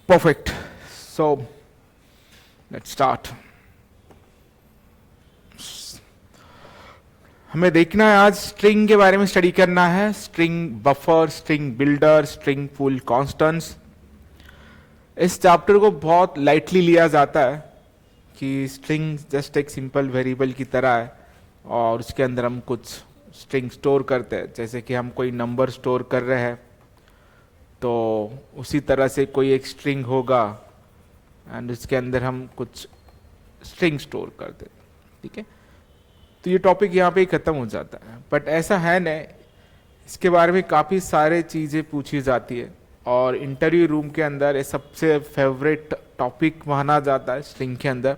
Perfect. So let's start. हमें देखना है आज स्ट्रिंग के बारे में स्टडी करना है. String buffer, string builder, string full constants. इस चैप्टर को बहुत लाइटली लिया जाता है कि स्ट्रिंग जस्ट एक सिंपल वेरिएबल की तरह है और उसके अंदर हम कुछ स्ट्रिंग स्टोर करते हैं. जैसे कि हम कोई नंबर स्टोर कर रहे हैं तो उसी तरह से कोई एक स्ट्रिंग होगा एंड उसके अंदर हम कुछ स्ट्रिंग स्टोर करते हैं. ठीक है, तो ये टॉपिक यहाँ पे ही खत्म हो जाता है. बट ऐसा है नहीं, इसके बारे में काफ़ी सारे चीज़ें पूछी जाती है और इंटरव्यू रूम के अंदर ये सबसे फेवरेट टॉपिक माना जाता है स्ट्रिंग के अंदर,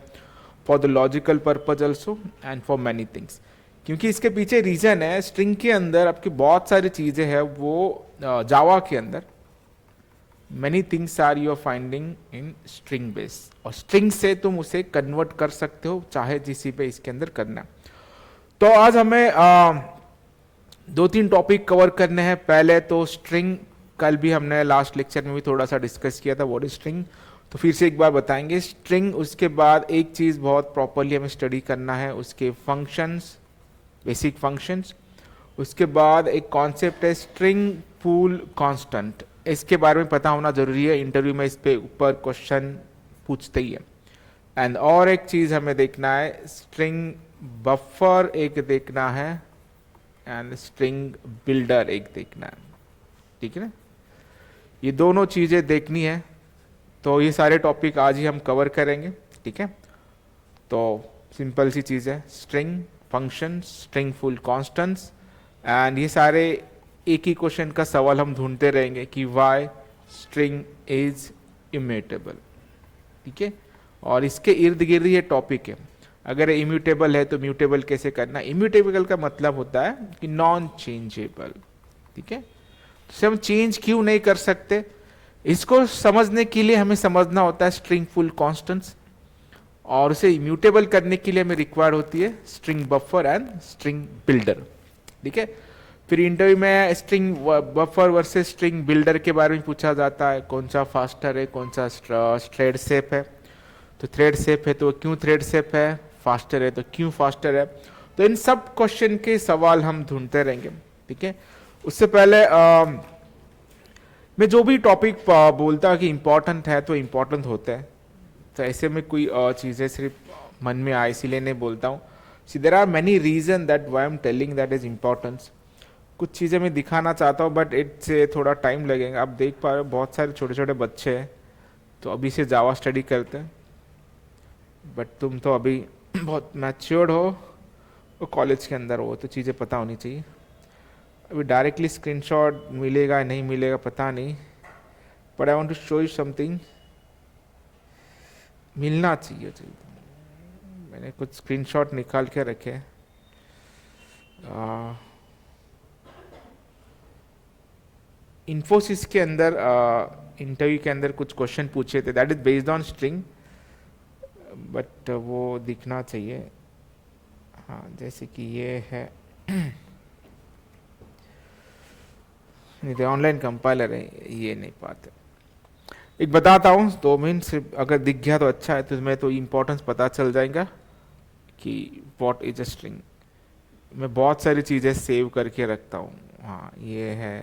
for the logical purpose also and for many things. क्योंकि इसके पीछे रीजन है, स्ट्रिंग के अंदर आपकी बहुत सारी चीज़ें हैं वो जावा के अंदर many things are you are finding in string base, और स्ट्रिंग से तुम उसे कन्वर्ट कर सकते हो चाहे जिसी पे इसके अंदर करना. तो आज हमें दो तीन टॉपिक कवर करने हैं. पहले तो स्ट्रिंग, कल भी हमने लास्ट लेक्चर में भी थोड़ा सा डिस्कस किया था व्हाट इज स्ट्रिंग, तो फिर से एक बार बताएंगे स्ट्रिंग. उसके बाद एक चीज़ बहुत प्रॉपरली हमें स्टडी करना है, उसके फंक्शंस, बेसिक फंक्शंस. उसके बाद एक कॉन्सेप्ट है स्ट्रिंग पूल कांस्टेंट, इसके बारे में पता होना जरूरी है, इंटरव्यू में इस पे ऊपर क्वेश्चन पूछते ही है. एंड और एक चीज़ हमें देखना है स्ट्रिंग बफर एक देखना है एंड स्ट्रिंग बिल्डर एक देखना है. ठीक है ना, ये दोनों चीज़ें देखनी है. तो ये सारे टॉपिक आज ही हम कवर करेंगे. ठीक है, तो सिंपल सी चीज़ है, string, function, string full constants, and ये सारे एक ही क्वेश्चन का सवाल हम ढूंढते रहेंगे कि वाई स्ट्रिंग इज इम्यूटेबल. ठीक है, और इसके इर्द गिर्द ये टॉपिक है. अगर इम्यूटेबल है तो म्यूटेबल कैसे करना. इम्यूटेबल का मतलब होता है कि नॉन चेंजेबल. ठीक है, तो हम चेंज क्यों नहीं कर सकते, इसको समझने के लिए हमें समझना होता है स्ट्रिंग फुल कॉन्स्टेंट्स, और उसे इम्यूटेबल करने के लिए हमें रिक्वायर्ड होती है string buffer and string builder. ठीक है, फिर इंटरव्यू में string buffer versus string builder के बारे में पूछा जाता है, कौन सा फास्टर है, कौन सा थ्रेड सेफ है. तो थ्रेड सेफ है तो क्यों थ्रेड सेफ है, फास्टर है तो क्यों फास्टर है. तो इन सब क्वेश्चन के सवाल हम ढूंढते रहेंगे. ठीक है, उससे पहले मैं जो भी टॉपिक बोलता कि इंपॉर्टेंट है तो इंपॉर्टेंट होता है. तो ऐसे में कोई चीज़ें सिर्फ मन में आए इसीलिए नहीं बोलता हूँ. See there are many reason that why am telling that is importance. कुछ चीज़ें मैं दिखाना चाहता हूँ बट इससे थोड़ा टाइम लगेगा. आप देख पा रहे हो बहुत सारे छोटे छोटे बच्चे हैं तो अभी से जावा स्टडी करते हैं, बट तुम तो अभी बहुत मैच्योर्ड हो, वो कॉलेज के अंदर हो, तो चीज़ें पता होनी चाहिए. अभी डायरेक्टली स्क्रीनशॉट मिलेगा नहीं मिलेगा पता नहीं, but I want to show you something. मिलना चाहिए. मैंने कुछ स्क्रीनशॉट निकाल के रखे. इन्फोसिस के अंदर इंटरव्यू के अंदर कुछ क्वेश्चन पूछे थे that is based on string, but वो दिखना चाहिए. हाँ, जैसे कि ये है नहीं, ऑनलाइन कंपाइलर है, ये नहीं पाते. एक बताता हूँ तो मीन्स अगर दिख गया तो अच्छा है, तो तुम्हें तो इम्पोर्टेंस पता चल जाएगा कि व्हाट इज अ स्ट्रिंग. मैं बहुत सारी चीज़ें सेव करके रखता हूँ. हाँ, ये है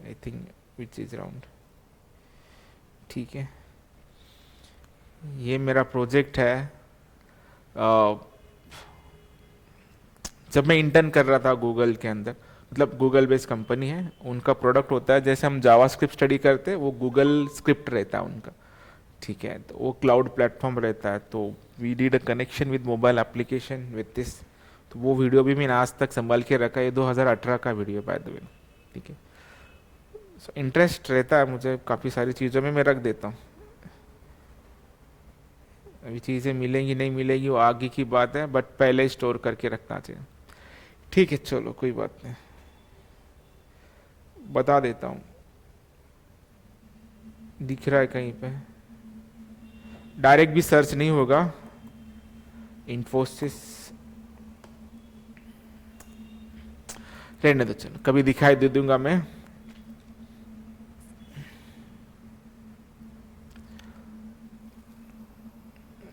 I think which is round. ठीक है, ये मेरा प्रोजेक्ट है. जब मैं इंटर्न कर रहा था गूगल के अंदर, मतलब गूगल बेस्ड कंपनी है, उनका प्रोडक्ट होता है जैसे हम जावा स्क्रिप्ट स्टडी करते हैं वो गूगल स्क्रिप्ट रहता है उनका. ठीक है, तो वो क्लाउड प्लेटफॉर्म रहता है. तो we did a connection with mobile application with this. तो वो वीडियो भी मैंने आज तक संभाल के रखा है, ये 2018 का वीडियो बाय द वे. ठीक है, सो इंटरेस्ट रहता है मुझे काफ़ी सारी चीज़ों में, मैं रख देता हूँ. अभी चीज़ें मिलेंगी नहीं मिलेंगी वो आगे की बात है, बट पहले स्टोर करके रखना चाहिए. ठीक है, चलो कोई बात नहीं, बता देता हूँ. दिख रहा है कहीं पे, डायरेक्ट भी सर्च नहीं होगा. इन्फोसिस रहने दो, चलो कभी दिखाई दे दूंगा मैं.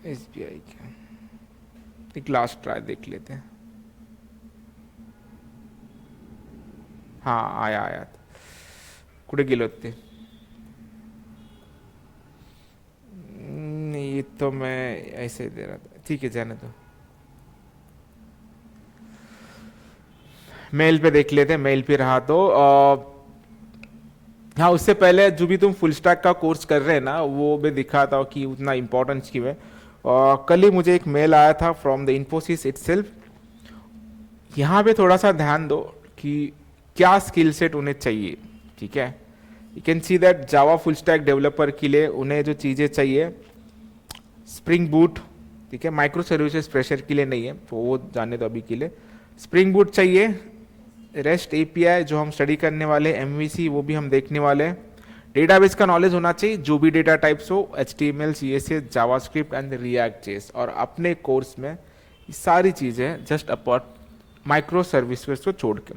SBI का एक लास्ट ट्राई देख लेते हैं। हाँ आया आया, कुठे गेले होते? नहीं, ये तो मैं ऐसे ही दे रहा था, ठीक है जाने दो। मेल पे देख लेते हैं, मेल पे रहा तो हाँ, उससे पहले जो भी तुम फुल स्टैक का कोर्स कर रहे हैं ना, वो भी दिखा था कि उतना इम्पोर्टेंस क्यों है। कल ही मुझे एक मेल आया था फ्रॉम द इन्फोसिस इटसेल्फ। यहाँ पे थोड़ा सा ध्यान दो कि क्या स्किल सेट उन्हें चाहिए, ठीक है। You can see that Java full stack developer के लिए उन्हें जो चीज़ें चाहिए, स्प्रिंग बूट, ठीक है, माइक्रो सर्विसेज प्रेशर के लिए नहीं है तो वो जाने दो अभी के लिए। स्प्रिंग बूट चाहिए, रेस्ट एपीआई जो हम स्टडी करने वाले, एमवीसी वो भी हम देखने वाले हैं। डेटाबेस का नॉलेज होना चाहिए, जो भी डेटा टाइप्स हो, HTML, CSS, JavaScript and react JS. और अपने कोर्स में ये सारी चीज़ें जस्ट अपार्ट माइक्रो सर्विसेज को छोड़ के।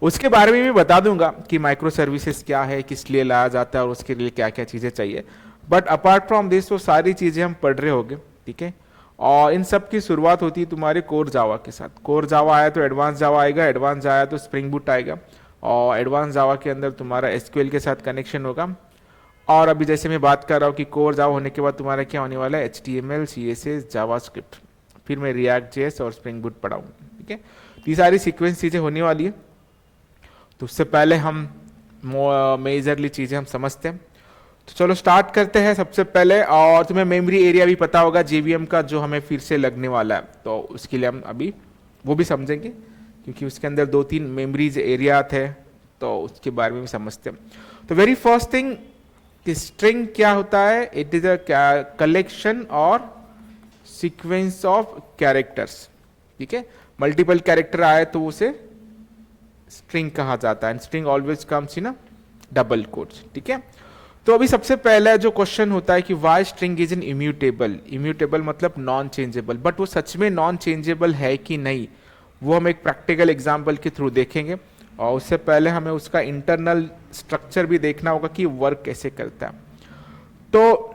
उसके बारे में भी बता दूंगा कि माइक्रो सर्विसेज क्या है, किस लिए लाया जाता है और उसके लिए क्या क्या चीज़ें चाहिए। बट अपार्ट फ्रॉम दिस वो सारी चीज़ें हम पढ़ रहे होंगे, ठीक है। और इन सब की शुरुआत होती है तुम्हारे कोर जावा के साथ। कोर जावा आया तो एडवांस जावा आएगा, एडवांस आया तो स्प्रिंग बूट आएगा, और एडवांस जावा के अंदर तुम्हारा एसक्यूएल के साथ कनेक्शन होगा। और अभी जैसे मैं बात कर रहा हूँ कि कोर जावा होने के बाद तुम्हारा क्या होने वाला है, HTML, CSS, जावास्क्रिप्ट, फिर मैं रिएक्ट जेएस और स्प्रिंग बूट पढ़ाऊँ, ठीक है। ये सारी सीक्वेंस चीज़ें होने वाली है। तो उससे पहले हम मेजरली चीज़ें हम समझते हैं। तो चलो स्टार्ट करते हैं सबसे पहले। और तुम्हें मेमोरी एरिया भी पता होगा JVM का, जो हमें फिर से लगने वाला है, तो उसके लिए हम अभी वो भी समझेंगे, क्योंकि उसके अंदर 2-3 मेमोरीज एरिया थे, तो उसके बारे में भी समझते हैं। तो वेरी फर्स्ट थिंग, स्ट्रिंग क्या होता है? इट इज अ कलेक्शन और सीक्वेंस ऑफ कैरेक्टर्स, ठीक है। मल्टीपल कैरेक्टर आए तो उसे स्ट्रिंग कहा जाता है। String always comes in double quotes, ठीक है। तो अभी सबसे पहला जो क्वेश्चन होता है कि why string is in immutable. Immutable मतलब नॉन चेंजेबल, बट वो सच में नॉन चेंजेबल है कि नहीं, वो हम एक प्रैक्टिकल एग्जाम्पल के थ्रू देखेंगे। और उससे पहले हमें उसका इंटरनल स्ट्रक्चर भी देखना होगा कि वर्क कैसे करता है। तो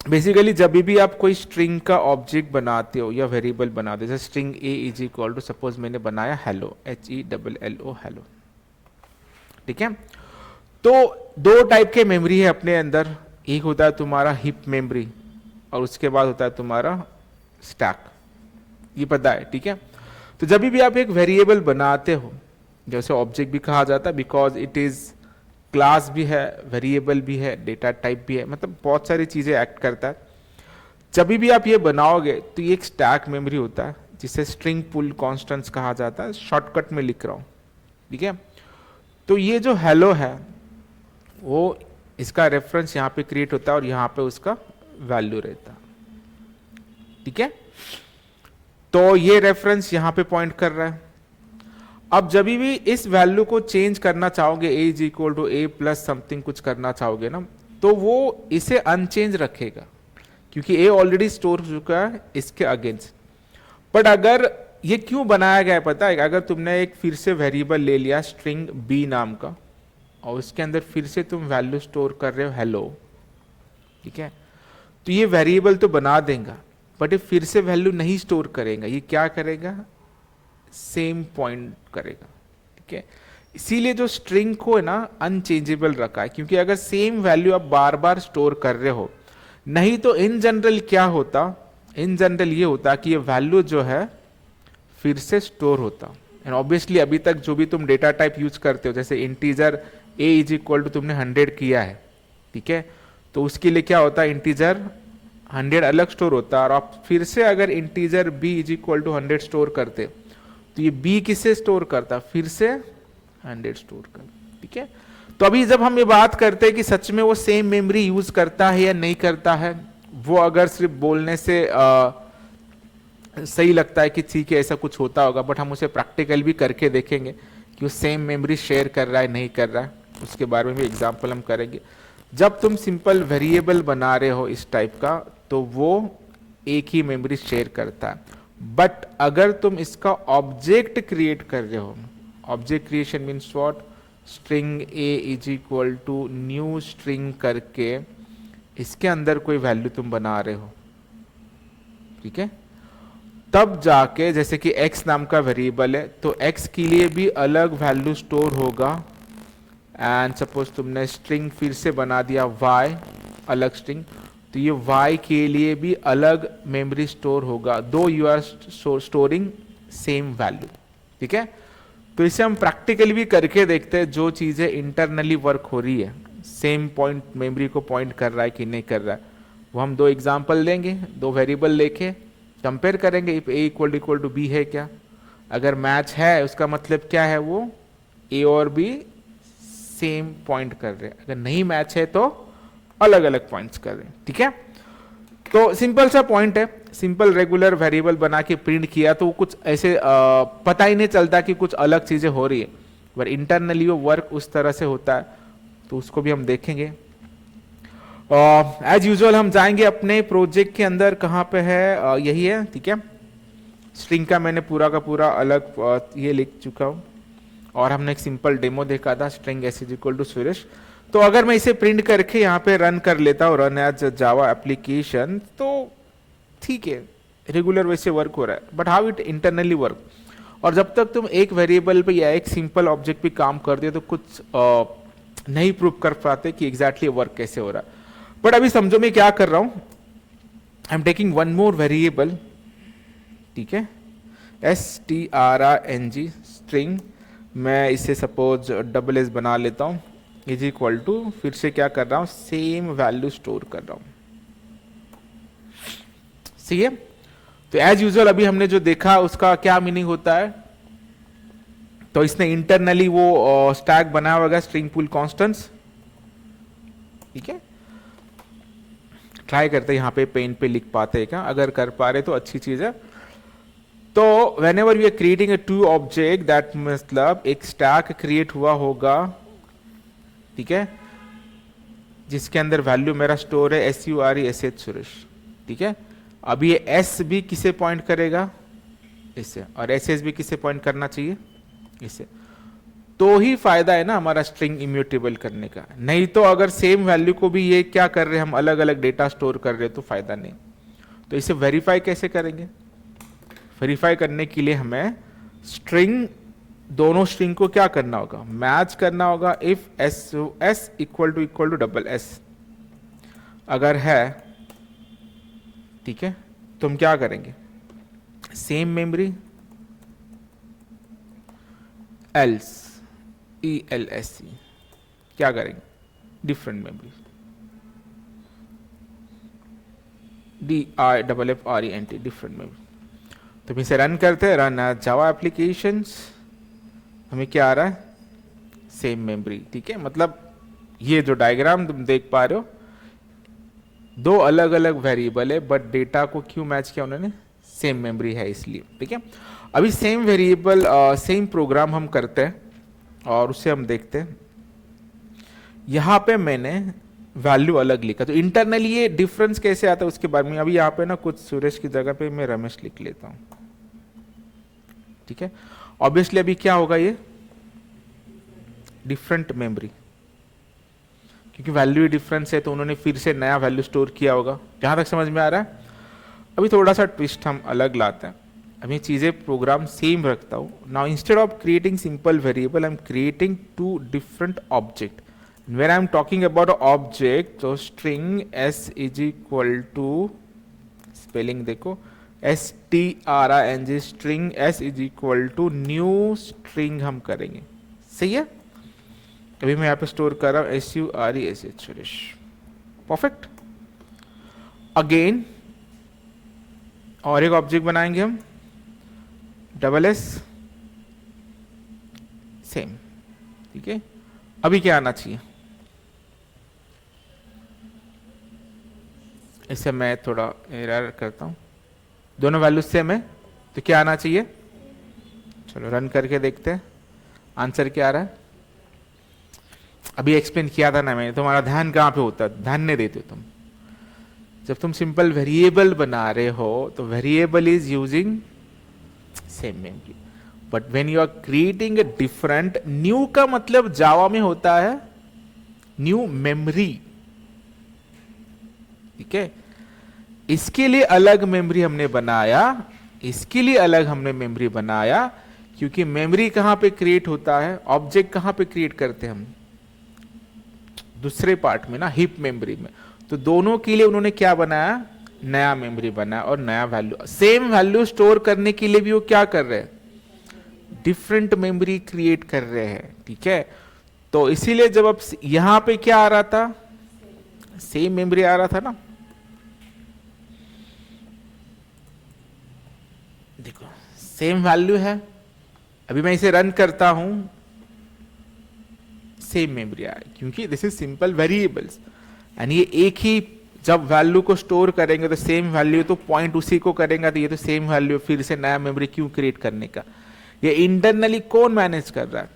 बेसिकली जब भी आप कोई स्ट्रिंग का ऑब्जेक्ट बनाते हो या वेरिएबल बनाते हो, जैसे string A is equal to, suppose मैंने बनाया हेलो, HELLO हेलो, ठीक है। तो 2 टाइप के मेमोरी है अपने अंदर, एक होता है तुम्हारा हिप मेमोरी और उसके बाद होता है तुम्हारा स्टैक, ये पता है, ठीक है। तो जब भी आप एक वेरिएबल बनाते हो, जैसे ऑब्जेक्ट भी कहा जाता है, बिकॉज इट इज क्लास भी है, वेरिएबल भी है, डेटा टाइप भी है, मतलब बहुत सारी चीजें एक्ट करता है। जब भी आप ये बनाओगे तो ये एक स्टैक मेमोरी होता है, जिसे स्ट्रिंग पुल कॉन्स्टेंट्स कहा जाता है, शॉर्टकट में लिख रहा हूं, ठीक है। तो ये जो हेलो है, वो इसका रेफरेंस यहाँ पे क्रिएट होता है और यहाँ पे उसका वैल्यू रहता है, ठीक है। तो ये रेफरेंस यहाँ पे पॉइंट कर रहा है। अब जब भी इस वैल्यू को चेंज करना चाहोगे, a is equal to a plus something कुछ करना चाहोगे ना, तो वो इसे अनचेंज रखेगा, क्योंकि a ऑलरेडी स्टोर हो चुका है इसके अगेंस्ट। बट अगर ये क्यों बनाया गया है पता है? अगर तुमने एक फिर से वेरिएबल ले लिया स्ट्रिंग b नाम का, और उसके अंदर फिर से तुम वैल्यू स्टोर कर रहे हो हेलो, ठीक है, तो ये वेरिएबल तो बना देगा, बट ये फिर से वैल्यू नहीं स्टोर करेगा। ये क्या करेगा? सेम पॉइंट करेगा, ठीक है। इसीलिए जो स्ट्रिंग को है ना अनचेंजेबल रखा है, क्योंकि अगर सेम वैल्यू आप बार बार स्टोर कर रहे हो, नहीं तो इन जनरल क्या होता, इन जनरल ये होता कि ये वैल्यू जो है फिर से स्टोर होता। एंड ऑब्वियसली अभी तक जो भी तुम डेटा टाइप यूज करते हो, जैसे integer a is equal to तुमने 100 किया है, ठीक है, तो उसके लिए क्या होता है, इंटीजर 100 अलग स्टोर होता है, और आप फिर से अगर integer b is equal to 100 store करते, तो ये b किसे स्टोर करता, फिर से 100 स्टोर कर, ठीक है। तो अभी जब हम ये बात करते हैं कि सच में वो सेम मेमोरी यूज करता है या नहीं करता है, वो अगर सिर्फ बोलने से सही लगता है कि ठीक है ऐसा कुछ होता होगा, बट हम उसे प्रैक्टिकल भी करके देखेंगे कि वो सेम मेमोरी शेयर कर रहा है नहीं कर रहा है, उसके बारे में भी एग्जाम्पल हम करेंगे। जब तुम सिंपल वेरिएबल बना रहे हो इस टाइप का, तो वो एक ही मेमोरी शेयर करता है। बट अगर तुम इसका ऑब्जेक्ट क्रिएट कर रहे हो, object creation means what, string A is equal to new string करके इसके अंदर कोई वैल्यू तुम बना रहे हो, ठीक है। तब जाके जैसे कि x नाम का वेरिएबल है तो x के लिए भी अलग वैल्यू स्टोर होगा, एंड सपोज तुमने स्ट्रिंग फिर से बना दिया y, अलग स्ट्रिंग, तो ये y के लिए भी अलग मेमोरी स्टोर होगा, though you are storing same value. ठीक है, तो इसे हम प्रैक्टिकली भी करके देखते हैं, जो चीजें इंटरनली वर्क हो रही है, सेम पॉइंट मेमोरी को पॉइंट कर रहा है कि नहीं कर रहा है, वो हम दो एग्जांपल लेंगे, दो वेरिएबल लेके कंपेयर करेंगे, if a equal to b है क्या, अगर मैच है उसका मतलब क्या है, वो a और b सेम पॉइंट कर रहे हैं, अगर नहीं मैच है तो अलग अलग पॉइंट्स कर रहे हैं। ठीक है, तो सिंपल सा पॉइंट है, सिंपल रेगुलर वेरिएबल बना के प्रिंट किया तो कुछ ऐसे पता ही नहीं चलता कि कुछ अलग चीजें हो रही है, पर इंटरनली वो वर्क उस तरह से होता है, तो उसको भी हम देखेंगे। एज यूजुअल हम जाएंगे अपने प्रोजेक्ट के अंदर, कहाँ पे है, यही है। ठीक है, स्ट्रिंग का मैंने पूरा का पूरा अलग ये लिख चुका हूँ, और हमने एक सिंपल डेमो देखा था, string S is equal to Suresh. तो अगर मैं इसे प्रिंट करके यहाँ पे रन कर लेता हूँ, रन एज जावा एप्लीकेशन, तो ठीक है, रेगुलर वैसे वर्क हो रहा है, but how it internally work, और जब तक तुम एक वेरिएबल पे या एक सिंपल ऑब्जेक्ट पे काम करते हो तो कुछ नहीं प्रूव कर पाते कि एग्जैक्टली वर्क कैसे हो रहा है। बट अभी समझो मैं क्या कर रहा हूं, I am taking one more variable, ठीक है, string स्ट्रिंग, मैं इसे सपोज डबल s बना लेता हूं, इज इक्वल टू, फिर से क्या कर रहा हूं, सेम वैल्यू स्टोर कर रहा हूं। सही है, तो एज यूजुअल अभी हमने जो देखा उसका क्या मीनिंग होता है, तो इसने इंटरनली वो स्टैक बनाया होगा स्ट्रिंग पूल कॉन्स्टेंट्स। ठीक है, ट्राई करते हैं यहाँ पे पेन पे लिख पाते हैं क्या, अगर कर पा रहे तो अच्छी चीज है। तो whenever we are creating a two object, that मतलब एक स्टैक क्रिएट हुआ होगा, ठीक है, जिसके अंदर वैल्यू मेरा स्टोर है SURESH सुरेश। ठीक है, अब ये S भी किसे पॉइंट करेगा, इससे, और SS भी किसे पॉइंट करना चाहिए, इससे। तो ही फायदा है ना हमारा स्ट्रिंग इम्यूटेबल करने का, नहीं तो अगर सेम वैल्यू को भी ये क्या कर रहे हैं, हम अलग अलग डेटा स्टोर कर रहे हैं, तो फायदा नहीं। तो इसे वेरीफाई कैसे करेंगे, वेरीफाई करने के लिए हमें स्ट्रिंग, दोनों स्ट्रिंग को क्या करना होगा, मैच करना होगा। If S equal to double S अगर है, ठीक है, तो हम क्या करेंगे, सेम मेमोरी, एल्स ELSE क्या करेंगे, different memory, DIFFRENT different memory. तो इसे रन करते हैं, रन जावा एप्लीकेशंस, हमें क्या आ रहा है, सेम मेमोरी। ठीक है, मतलब ये जो डायग्राम तुम देख पा रहे हो, दो अलग अलग वेरिएबल है, बट डेटा को क्यों मैच किया उन्होंने, सेम मेमोरी है इसलिए। ठीक है, अभी सेम वेरिएबल सेम प्रोग्राम हम करते हैं और उससे हम देखते हैं, यहां पे मैंने वैल्यू अलग लिखा, तो इंटरनली ये डिफरेंस कैसे आता है उसके बारे में। अभी यहाँ पे ना कुछ सुरेश की जगह पे मैं रमेश लिख लेता हूं। ठीक है, ऑब्वियसली अभी क्या होगा, ये डिफरेंट मेमोरी, क्योंकि वैल्यू डिफरेंस है, तो उन्होंने फिर से नया वैल्यू स्टोर किया होगा। जहां तक समझ में आ रहा है, अभी थोड़ा सा ट्विस्ट हम अलग लाते हैं, अभी चीजें प्रोग्राम सेम रखता हूं। Now instead of creating simple variable, I am creating two different object. When I am talking about object, तो string S is equal to, spelling देखो, STRING, string S is equal to new string हम करेंगे। सही है, अभी मैं यहाँ पे स्टोर कर रहा हूँ SURESH सुरेश, परफेक्ट। अगेन और एक ऑब्जेक्ट बनाएंगे हम, डबल S, सेम। ठीक है, अभी क्या आना चाहिए, इसे मैं थोड़ा एरर करता हूं, दोनों वैल्यूज सेम है, तो क्या आना चाहिए, चलो रन करके देखते हैं आंसर क्या आ रहा है। अभी एक्सप्लेन किया था ना मैंने, तुम्हारा ध्यान कहाँ पे होता है, ध्यान नहीं देते तुम। जब तुम सिंपल वेरिएबल बना रहे हो तो variable is using same memory, but when you are creating a different, new का मतलब जावा में होता है न्यू मेमोरी। ठीक है, इसके लिए अलग मेमोरी हमने बनाया, इसके लिए अलग हमने मेमोरी बनाया, क्योंकि मेमोरी कहां पे क्रिएट होता है, ऑब्जेक्ट कहां पे क्रिएट करते हैं हम, दूसरे पार्ट में ना, हीप मेमोरी में। तो दोनों के लिए उन्होंने क्या बनाया, नया मेमोरी बनाया और नया वैल्यू, सेम वैल्यू स्टोर करने के लिए भी वो क्या कर रहे हैं, डिफरेंट मेमोरी क्रिएट कर रहे हैं, ठीक है। तो इसीलिए जब अब यहां पे क्या आ रहा था, सेम मेमोरी आ रहा था ना, देखो सेम वैल्यू है, अभी मैं इसे रन करता हूं, सेम मेमोरी आए, क्योंकि दिस इज सिंपल वेरिएबल्स, यानी ये एक ही जब वैल्यू को स्टोर करेंगे तो सेम वैल्यू, तो पॉइंट उसी को करेंगे, तो ये तो सेम वैल्यू, फिर से नया मेमोरी क्यों क्रिएट करने का, ये इंटरनली कौन मैनेज कर रहा है,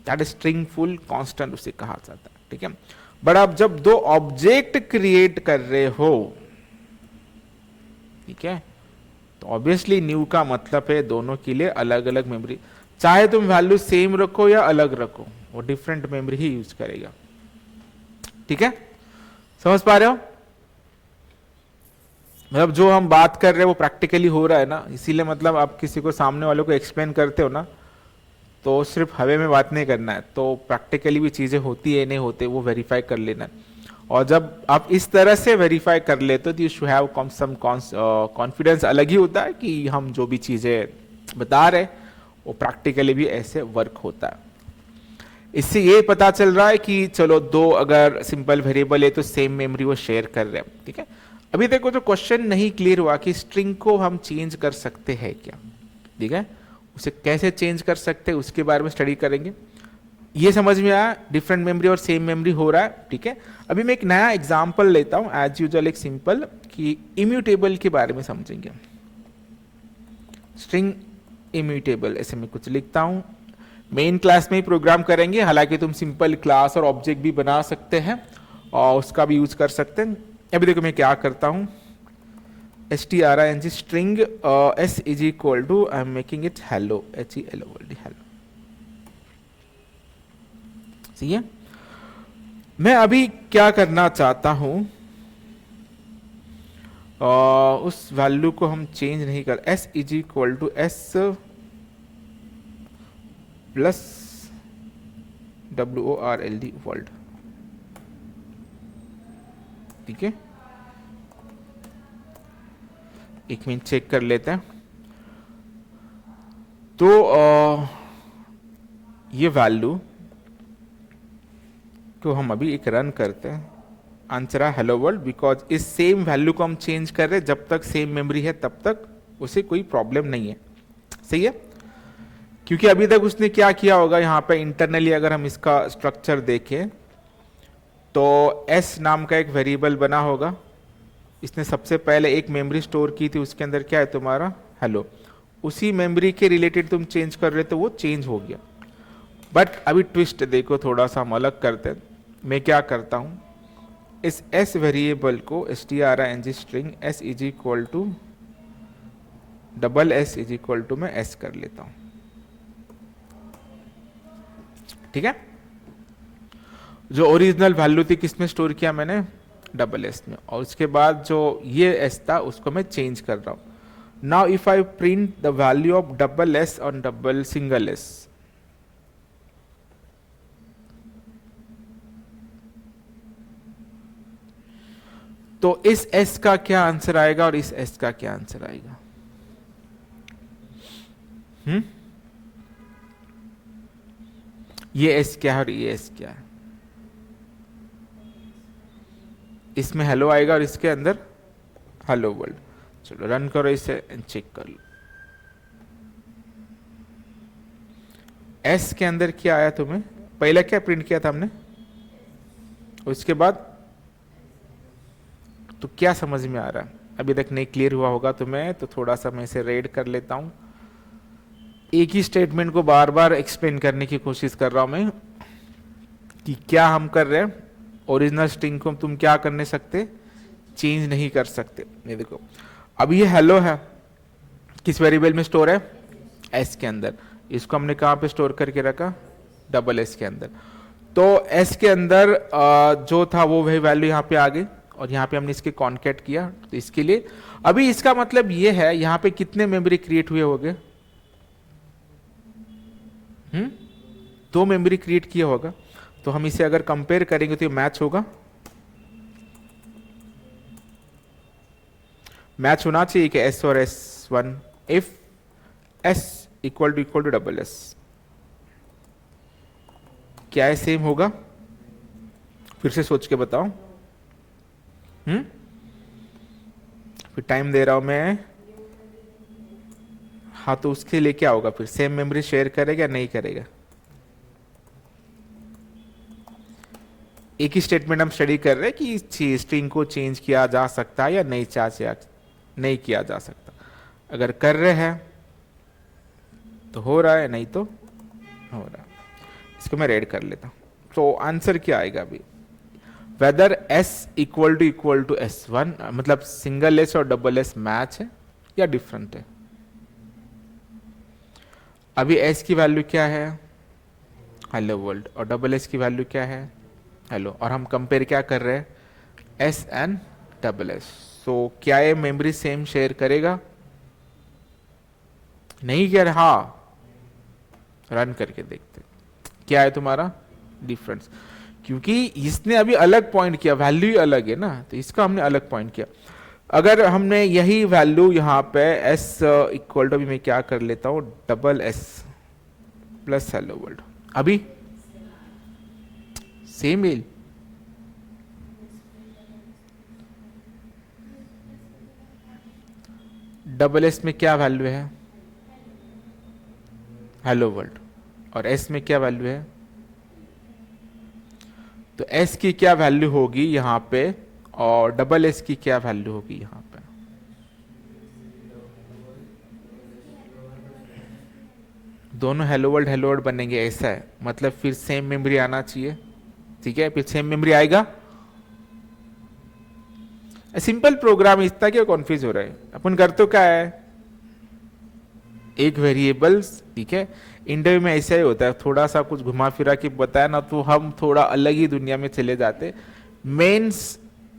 that is string full constant उसे कहा जाता है, ठीक है। बट अब जब दो ऑब्जेक्ट क्रिएट कर रहे हो, ठीक है, तो ऑब्वियसली न्यू का मतलब है दोनों के लिए अलग अलग मेमोरी, चाहे तुम वैल्यू सेम रखो या अलग रखो, वो डिफरेंट मेमोरी ही यूज करेगा, ठीक है, समझ पा रहे हो। मतलब जो हम बात कर रहे हैं वो प्रैक्टिकली हो रहा है ना, इसीलिए मतलब आप किसी को, सामने वालों को एक्सप्लेन करते हो ना, तो सिर्फ हवे में बात नहीं करना है, तो प्रैक्टिकली भी चीजें होती है नहीं होते वो वेरीफाई कर लेना है। और जब आप इस तरह से वेरीफाई कर लेते हो तो you should have some confidence, अलग ही होता है कि हम जो भी चीजें बता रहे वो प्रैक्टिकली भी ऐसे वर्क होता है। इससे ये पता चल रहा है कि चलो दो अगर सिंपल वेरिएबल है तो सेम मेमोरी वो शेयर कर रहे हैं, ठीक है। अभी देखो जो क्वेश्चन नहीं क्लियर हुआ कि स्ट्रिंग को हम चेंज कर सकते हैं क्या, ठीक है, उसे कैसे चेंज कर सकते हैं उसके बारे में स्टडी करेंगे। ये समझ में आया, डिफरेंट मेमोरी और सेम मेमोरी हो रहा है, ठीक है। अभी मैं एक नया एग्जांपल लेता हूं, एज यूजुअल एक सिंपल, कि इम्यूटेबल के बारे में समझेंगे। स्ट्रिंग इम्यूटेबल ऐसे मैं कुछ लिखता हूं, मेन क्लास में ही प्रोग्राम करेंगे, हालांकि तुम सिंपल क्लास और ऑब्जेक्ट भी बना सकते हैं और उसका भी यूज कर सकते हैं। अभी देखो मैं क्या करता हूं, string string s is equal to, I am making it hello, HELLO, hello, सही है। मैं अभी क्या करना चाहता हूं, उस वैल्यू को हम चेंज नहीं कर, s is equal to s plus WORLD world, ठीक है। एक मिनट चेक कर लेते हैं। तो ये वैल्यू को हम अभी एक रन करते हैं, आंसर है हेलो वर्ल्ड, बिकॉज इस सेम वैल्यू को हम चेंज कर रहे हैं, जब तक सेम मेमोरी है तब तक उसे कोई प्रॉब्लम नहीं है, सही है। क्योंकि अभी तक उसने क्या किया होगा, यहाँ पे इंटरनली अगर हम इसका स्ट्रक्चर देखें तो s नाम का एक वेरिएबल बना होगा, इसने सबसे पहले एक मेमोरी स्टोर की थी, उसके अंदर क्या है तुम्हारा हेलो, उसी मेमोरी के रिलेटेड तुम चेंज कर रहे तो वो चेंज हो गया। बट अभी ट्विस्ट देखो, थोड़ा सा हम अलग करते हैं। मैं क्या करता हूं, इस s वेरिएबल को string string s is equal to $s is equal to मैं s कर लेता हूं, ठीक है। जो ओरिजिनल वैल्यू थी किसमें स्टोर किया मैंने, $s में, और उसके बाद जो ये s था उसको मैं चेंज कर रहा हूं। Now if I print the value of $s on single s, तो इस s का क्या आंसर आएगा और इस s का क्या आंसर आएगा, ये s क्या है और ये s क्या है, इसमें हेलो आएगा और इसके अंदर हेलो वर्ल्ड। चलो रन करो इसे, चेक कर लो, s के अंदर क्या आया तुम्हें, पहले क्या प्रिंट किया था हमने, उसके बाद तो क्या समझ में आ रहा है, अभी तक नहीं क्लियर हुआ होगा तुम्हें, तो थोड़ा सा मैं इसे रेड कर लेता हूं। एक ही स्टेटमेंट को बार बार एक्सप्लेन करने की कोशिश कर रहा हूं मैं, कि क्या हम कर रहे हैं, ओरिजिनल स्ट्रिंग को तुम क्या करने सकते, चेंज नहीं कर सकते। ये देखो अब ये हेलो है, किस वेरिएबल में स्टोर है, s के अंदर, इसको हमने कहां पे स्टोर करके रखा, $s के अंदर। तो s के अंदर जो था वो वही वैल्यू यहाँ पे आ गई, और यहाँ पे हमने इसके कॉन्केट किया, तो इसके लिए अभी इसका मतलब ये है यहाँ पे कितने मेमोरी क्रिएट हुए होंगे? 2 मेमोरी क्रिएट किया होगा। तो हम इसे अगर कंपेयर करेंगे तो ये मैच होगा, मैच होना चाहिए कि S और S1 if S equal to double S, क्या है सेम होगा? फिर से सोच के बताओ। फिर टाइम दे रहा हूं मैं। हाँ, तो उसके लिए क्या होगा फिर? सेम मेमोरी शेयर करेगा नहीं करेगा? एक ही स्टेटमेंट हम स्टडी कर रहे हैं कि स्ट्रिंग को चेंज किया जा सकता है या नहीं किया जा सकता। अगर कर रहे हैं तो हो रहा है, नहीं तो हो रहा है। इसको मैं रेड कर लेता हूं। तो आंसर क्या आएगा अभी? Weather S equal to S1, मतलब सिंगल S और डबल S मैच है या डिफरेंट है? अभी S की वैल्यू क्या है? Hello world. और डबल S की वैल्यू क्या है? हेलो। और हम कंपेयर क्या कर रहे हैं? S and double S। सो क्या ये मेमोरी सेम शेयर करेगा? नहीं कह रहा। हाँ, रन करके देखते क्या है तुम्हारा डिफरेंस, क्योंकि इसने अभी अलग पॉइंट किया, वैल्यू अलग है ना, तो इसका हमने अलग पॉइंट किया। अगर हमने यही वैल्यू यहाँ पे S इक्वल टू, अभी मैं क्या कर लेता हूँ, double S plus hello world, अभी सेम मेल। डबल S में क्या वैल्यू है? Hello world. और S में क्या वैल्यू है? तो S की क्या वैल्यू होगी यहाँ पे, और डबल S की क्या वैल्यू होगी यहाँ पे? दोनों हेलो वर्ल्ड बनेंगे, ऐसा है, मतलब फिर सेम मेमोरी आना चाहिए। ठीक है, फिर सेम मेमोरी आएगा। सिंपल प्रोग्राम, इतना क्यों कॉन्फ्यूज हो रहा है? अपन कर तो क्या है, एक वेरिएबल्स। ठीक है, इंटरव्यू में ऐसा ही होता है, थोड़ा सा कुछ घुमा फिरा के बताया ना तो हम थोड़ा अलग ही दुनिया में चले जाते। मेंस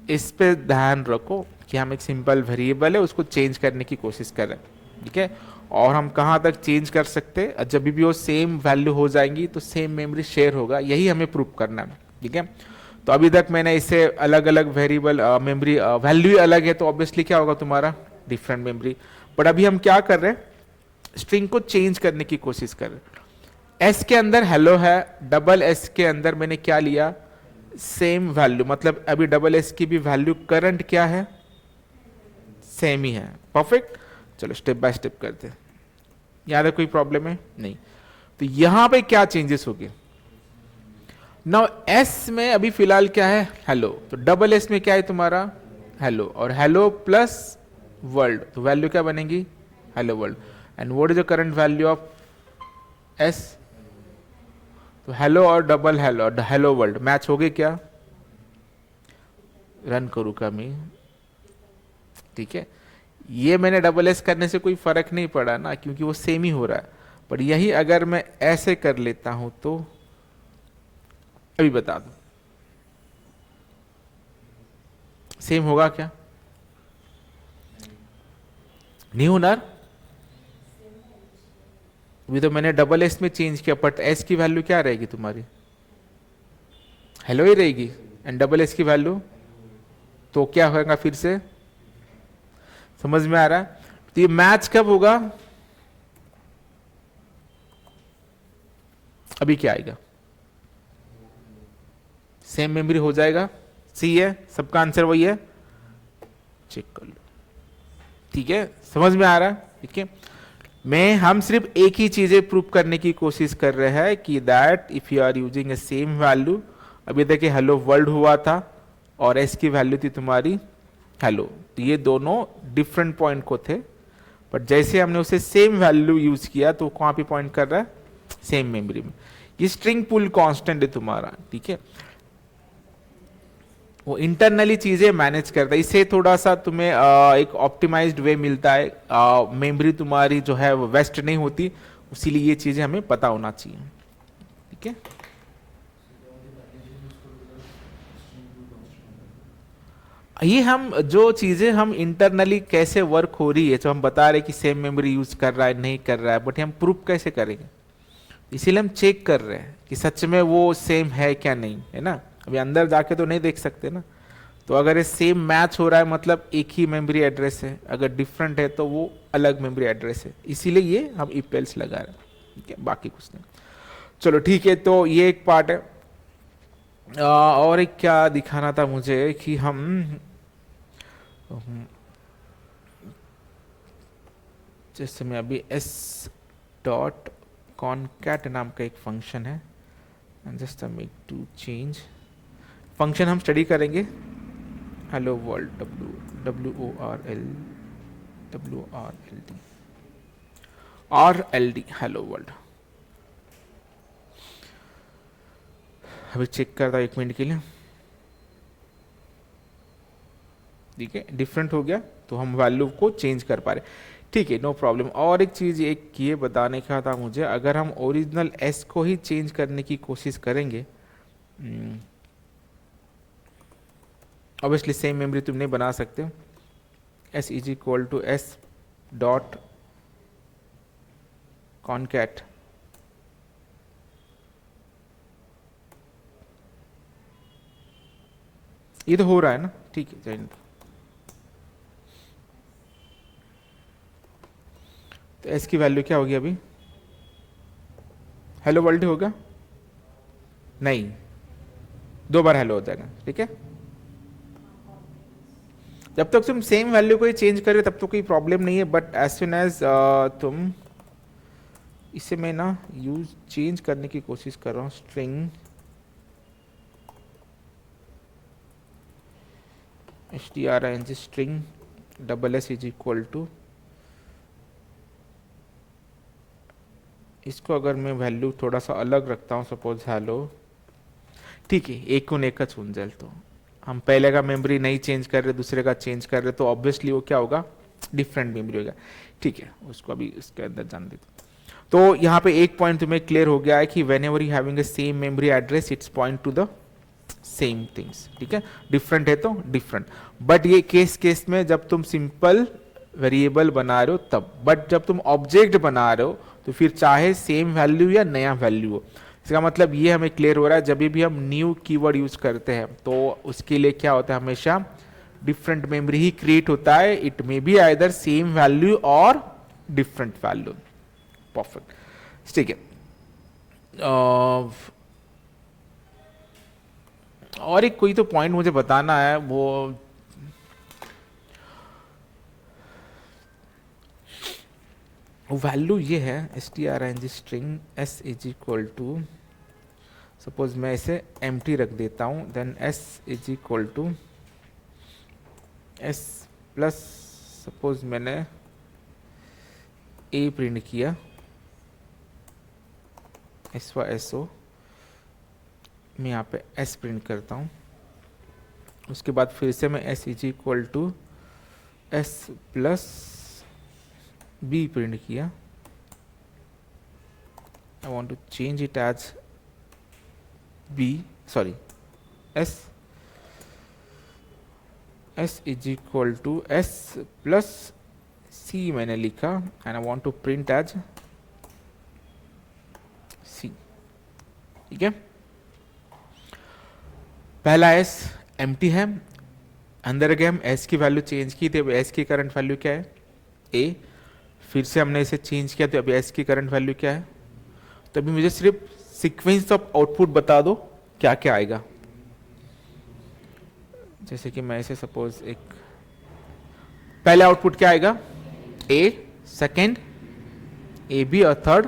इस पे ध्यान रखो कि हम एक सिंपल वेरिएबल है उसको चेंज करने की कोशिश कर रहे हैं। ठीक है, और हम कहाँ तक चेंज कर सकते हैं? जब भी वो सेम वैल्यू हो जाएंगी तो सेम मेमोरी शेयर होगा, यही हमें प्रूव करना है। ठीक है, तो अभी तक मैंने इसे अलग अलग वेरिएबल मेमोरी वैल्यू अलग है तो ऑब्वियसली क्या होगा तुम्हारा? Different memory. बट अभी हम क्या कर रहे हैं? स्ट्रिंग को चेंज करने की कोशिश कर रहे हैं। S के अंदर हेलो है, डबल S के अंदर मैंने क्या लिया? सेम वैल्यू, मतलब अभी डबल S की भी वैल्यू करंट क्या है? सेम ही है। परफेक्ट। चलो स्टेप बाय स्टेप करते हैं। याद है कोई प्रॉब्लम है? नहीं। तो यहां पे क्या चेंजेस हो गए? नाउ S में अभी फिलहाल क्या है? हेलो। तो डबल S में क्या है तुम्हारा? हेलो। और हेलो प्लस वर्ल्ड, तो वैल्यू क्या बनेगी? Hello world. And what is the current value of S? तो हेलो और डबल हेलो और हेलो वर्ल्ड मैच हो गए क्या? रन करूँ का मैं? ठीक है, ये मैंने डबल S करने से कोई फर्क नहीं पड़ा ना, क्योंकि वो सेम ही हो रहा है। पर यही अगर मैं ऐसे कर लेता हूं तो अभी बता दो, सेम होगा क्या? नहीं होना। अभी तो मैंने डबल S में चेंज किया, बट S की वैल्यू क्या रहेगी तुम्हारी? हेलो ही रहेगी। एंड डबल S की वैल्यू तो क्या होगा फिर से? समझ में आ रहा है? तो ये मैच कब होगा? अभी क्या आएगा? सेम मेमोरी हो जाएगा। सी है, सबका आंसर वही है, चेक कर लो। ठीक है, समझ में आ रहा है? ठीक है, हम सिर्फ एक ही चीजें प्रूव करने की कोशिश कर रहे हैं कि that if you are using a same value, अभी देखिए हेलो वर्ल्ड हुआ था और एस की वैल्यू थी तुम्हारी हेलो, तो ये दोनों डिफरेंट पॉइंट को थे, बट जैसे हमने उसे सेम वैल्यू यूज किया तो कहां पे पॉइंट कर रहा है? सेम मेमोरी में। ये स्ट्रिंग पुल कांस्टेंट है तुम्हारा। ठीक है, वो इंटरनली चीजें मैनेज करता है, इससे थोड़ा सा तुम्हें एक ऑप्टिमाइज्ड वे मिलता है, मेमोरी तुम्हारी जो है वो वेस्ट नहीं होती, इसीलिए ये चीजें हमें पता होना चाहिए। ठीक है, ये हम जो चीजें हम इंटरनली कैसे वर्क हो रही है, जो हम बता रहे हैं कि सेम मेमोरी यूज कर रहा है नहीं कर रहा है, बट हम प्रूफ कैसे करेंगे? इसीलिए हम चेक कर रहे हैं कि सच में वो सेम है क्या नहीं, है ना। अभी अंदर जाके तो नहीं देख सकते ना। तो अगर ये सेम मैच हो रहा है मतलब एक ही मेमोरी एड्रेस है, अगर डिफरेंट है तो वो अलग मेमोरी एड्रेस है, इसीलिए ये हम इफ एल्स लगा रहे हैं, ठीक है, बाकी कुछ नहीं। चलो ठीक है, तो ये एक पार्ट है। और एक क्या दिखाना था मुझे कि हम जैसे मैं अभी एस डॉट कॉनकैट नाम का एक फंक्शन है, just make to change function हम स्टडी करेंगे। Hello world WORLD hello world. अभी चेक करता हूं 1 मिनट के लिए, ठीक है, डिफरेंट हो गया तो हम वैल्यू को चेंज कर पा रहे, ठीक है, नो प्रॉब्लम। और एक चीज एक ये बताने का था मुझे, अगर हम ओरिजिनल एस को ही चेंज करने की कोशिश करेंगे, ऑब्वियसली सेम मेमोरी तुम नहीं बना सकते हो। S is equal to S dot concat, ये तो हो रहा है ना, ठीक है, जाइन। तो एस की वैल्यू क्या होगी अभी? हेलो वर्ल्ड होगा नहीं, 2 बार हेलो हो जाएगा, ठीक है। जब तक तुम सेम वैल्यू को ही चेंज करे तब तो कोई प्रॉब्लम नहीं है, बट एज सुन एज तुम इसे मैं ना यूज चेंज करने की कोशिश कर रहा हूँ, string string string SS is equal to, इसको अगर मैं वैल्यू थोड़ा सा अलग रखता हूँ, सपोज हेलो, ठीक है, एक एक चुन जाए, तो हम पहले का मेमोरी नहीं चेंज कर रहे, दूसरे का चेंज कर रहे, तो ऑब्वियसली वो क्या होगा, डिफरेंट मेमोरी होगा, ठीक है, उसको अभी इसके अंदर जान देते। तो यहाँ पे एक पॉइंट तुम्हें क्लियर हो गया है कि when ever you having a same memory address it's point two the same things, ठीक है, डिफरेंट है तो डिफरेंट। बट ये केस में जब तुम सिंपल वेरिएबल बना रहे हो तब, बट जब तुम ऑब्जेक्ट बना रहे हो तो फिर चाहे सेम वैल्यू या नया वैल्यू हो। इसका मतलब ये हमें क्लियर हो रहा है, जब भी हम न्यू कीवर्ड यूज करते हैं तो उसके लिए क्या होता है, हमेशा डिफरेंट मेमोरी ही क्रिएट होता है। It may be either same value और डिफरेंट वैल्यू, परफेक्ट, ठीक है। और एक कोई तो पॉइंट मुझे बताना है, वो वैल्यू ये है string string s is equal to, suppose मैं इसे एम्प्टी रख देता हूं, then s is equal to s plus, suppose मैंने a प्रिंट किया, SO, मैं यहाँ पे s प्रिंट करता हूँ, उसके बाद फिर से मैं s is equal to s plus b print किया, I want to change it as b, sorry s is equal to s plus c मैंने लिखा, and I want to print as c, ठीक है। पहला s एम्प्टी है, अंदर गए हम s की वैल्यू चेंज की थी, अब s की करंट वैल्यू क्या है a, फिर से हमने इसे चेंज किया तो अभी s की करंट वैल्यू क्या है, तो अभी मुझे सिर्फ सीक्वेंस ऑफ आउटपुट बता दो क्या क्या आएगा। जैसे कि मैं इसे सपोज एक, पहले आउटपुट क्या आएगा a, सेकेंड AB और थर्ड,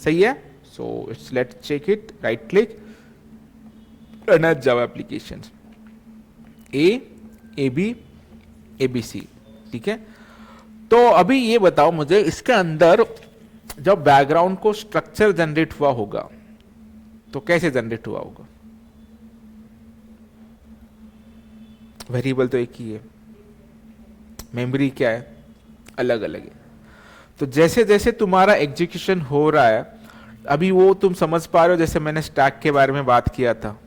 सही है। So it's let check it, right click, run as Java application, A, AB, ABC, ठीक है। तो अभी ये बताओ मुझे, इसके अंदर जब बैकग्राउंड को स्ट्रक्चर जनरेट हुआ होगा तो कैसे जनरेट हुआ होगा? वेरिएबल तो एक ही है, मेमोरी क्या है, अलग अलग है। तो जैसे जैसे तुम्हारा एग्जीक्यूशन हो रहा है, अभी वो तुम समझ पा रहे हो, जैसे मैंने स्टैक के बारे में बात किया था,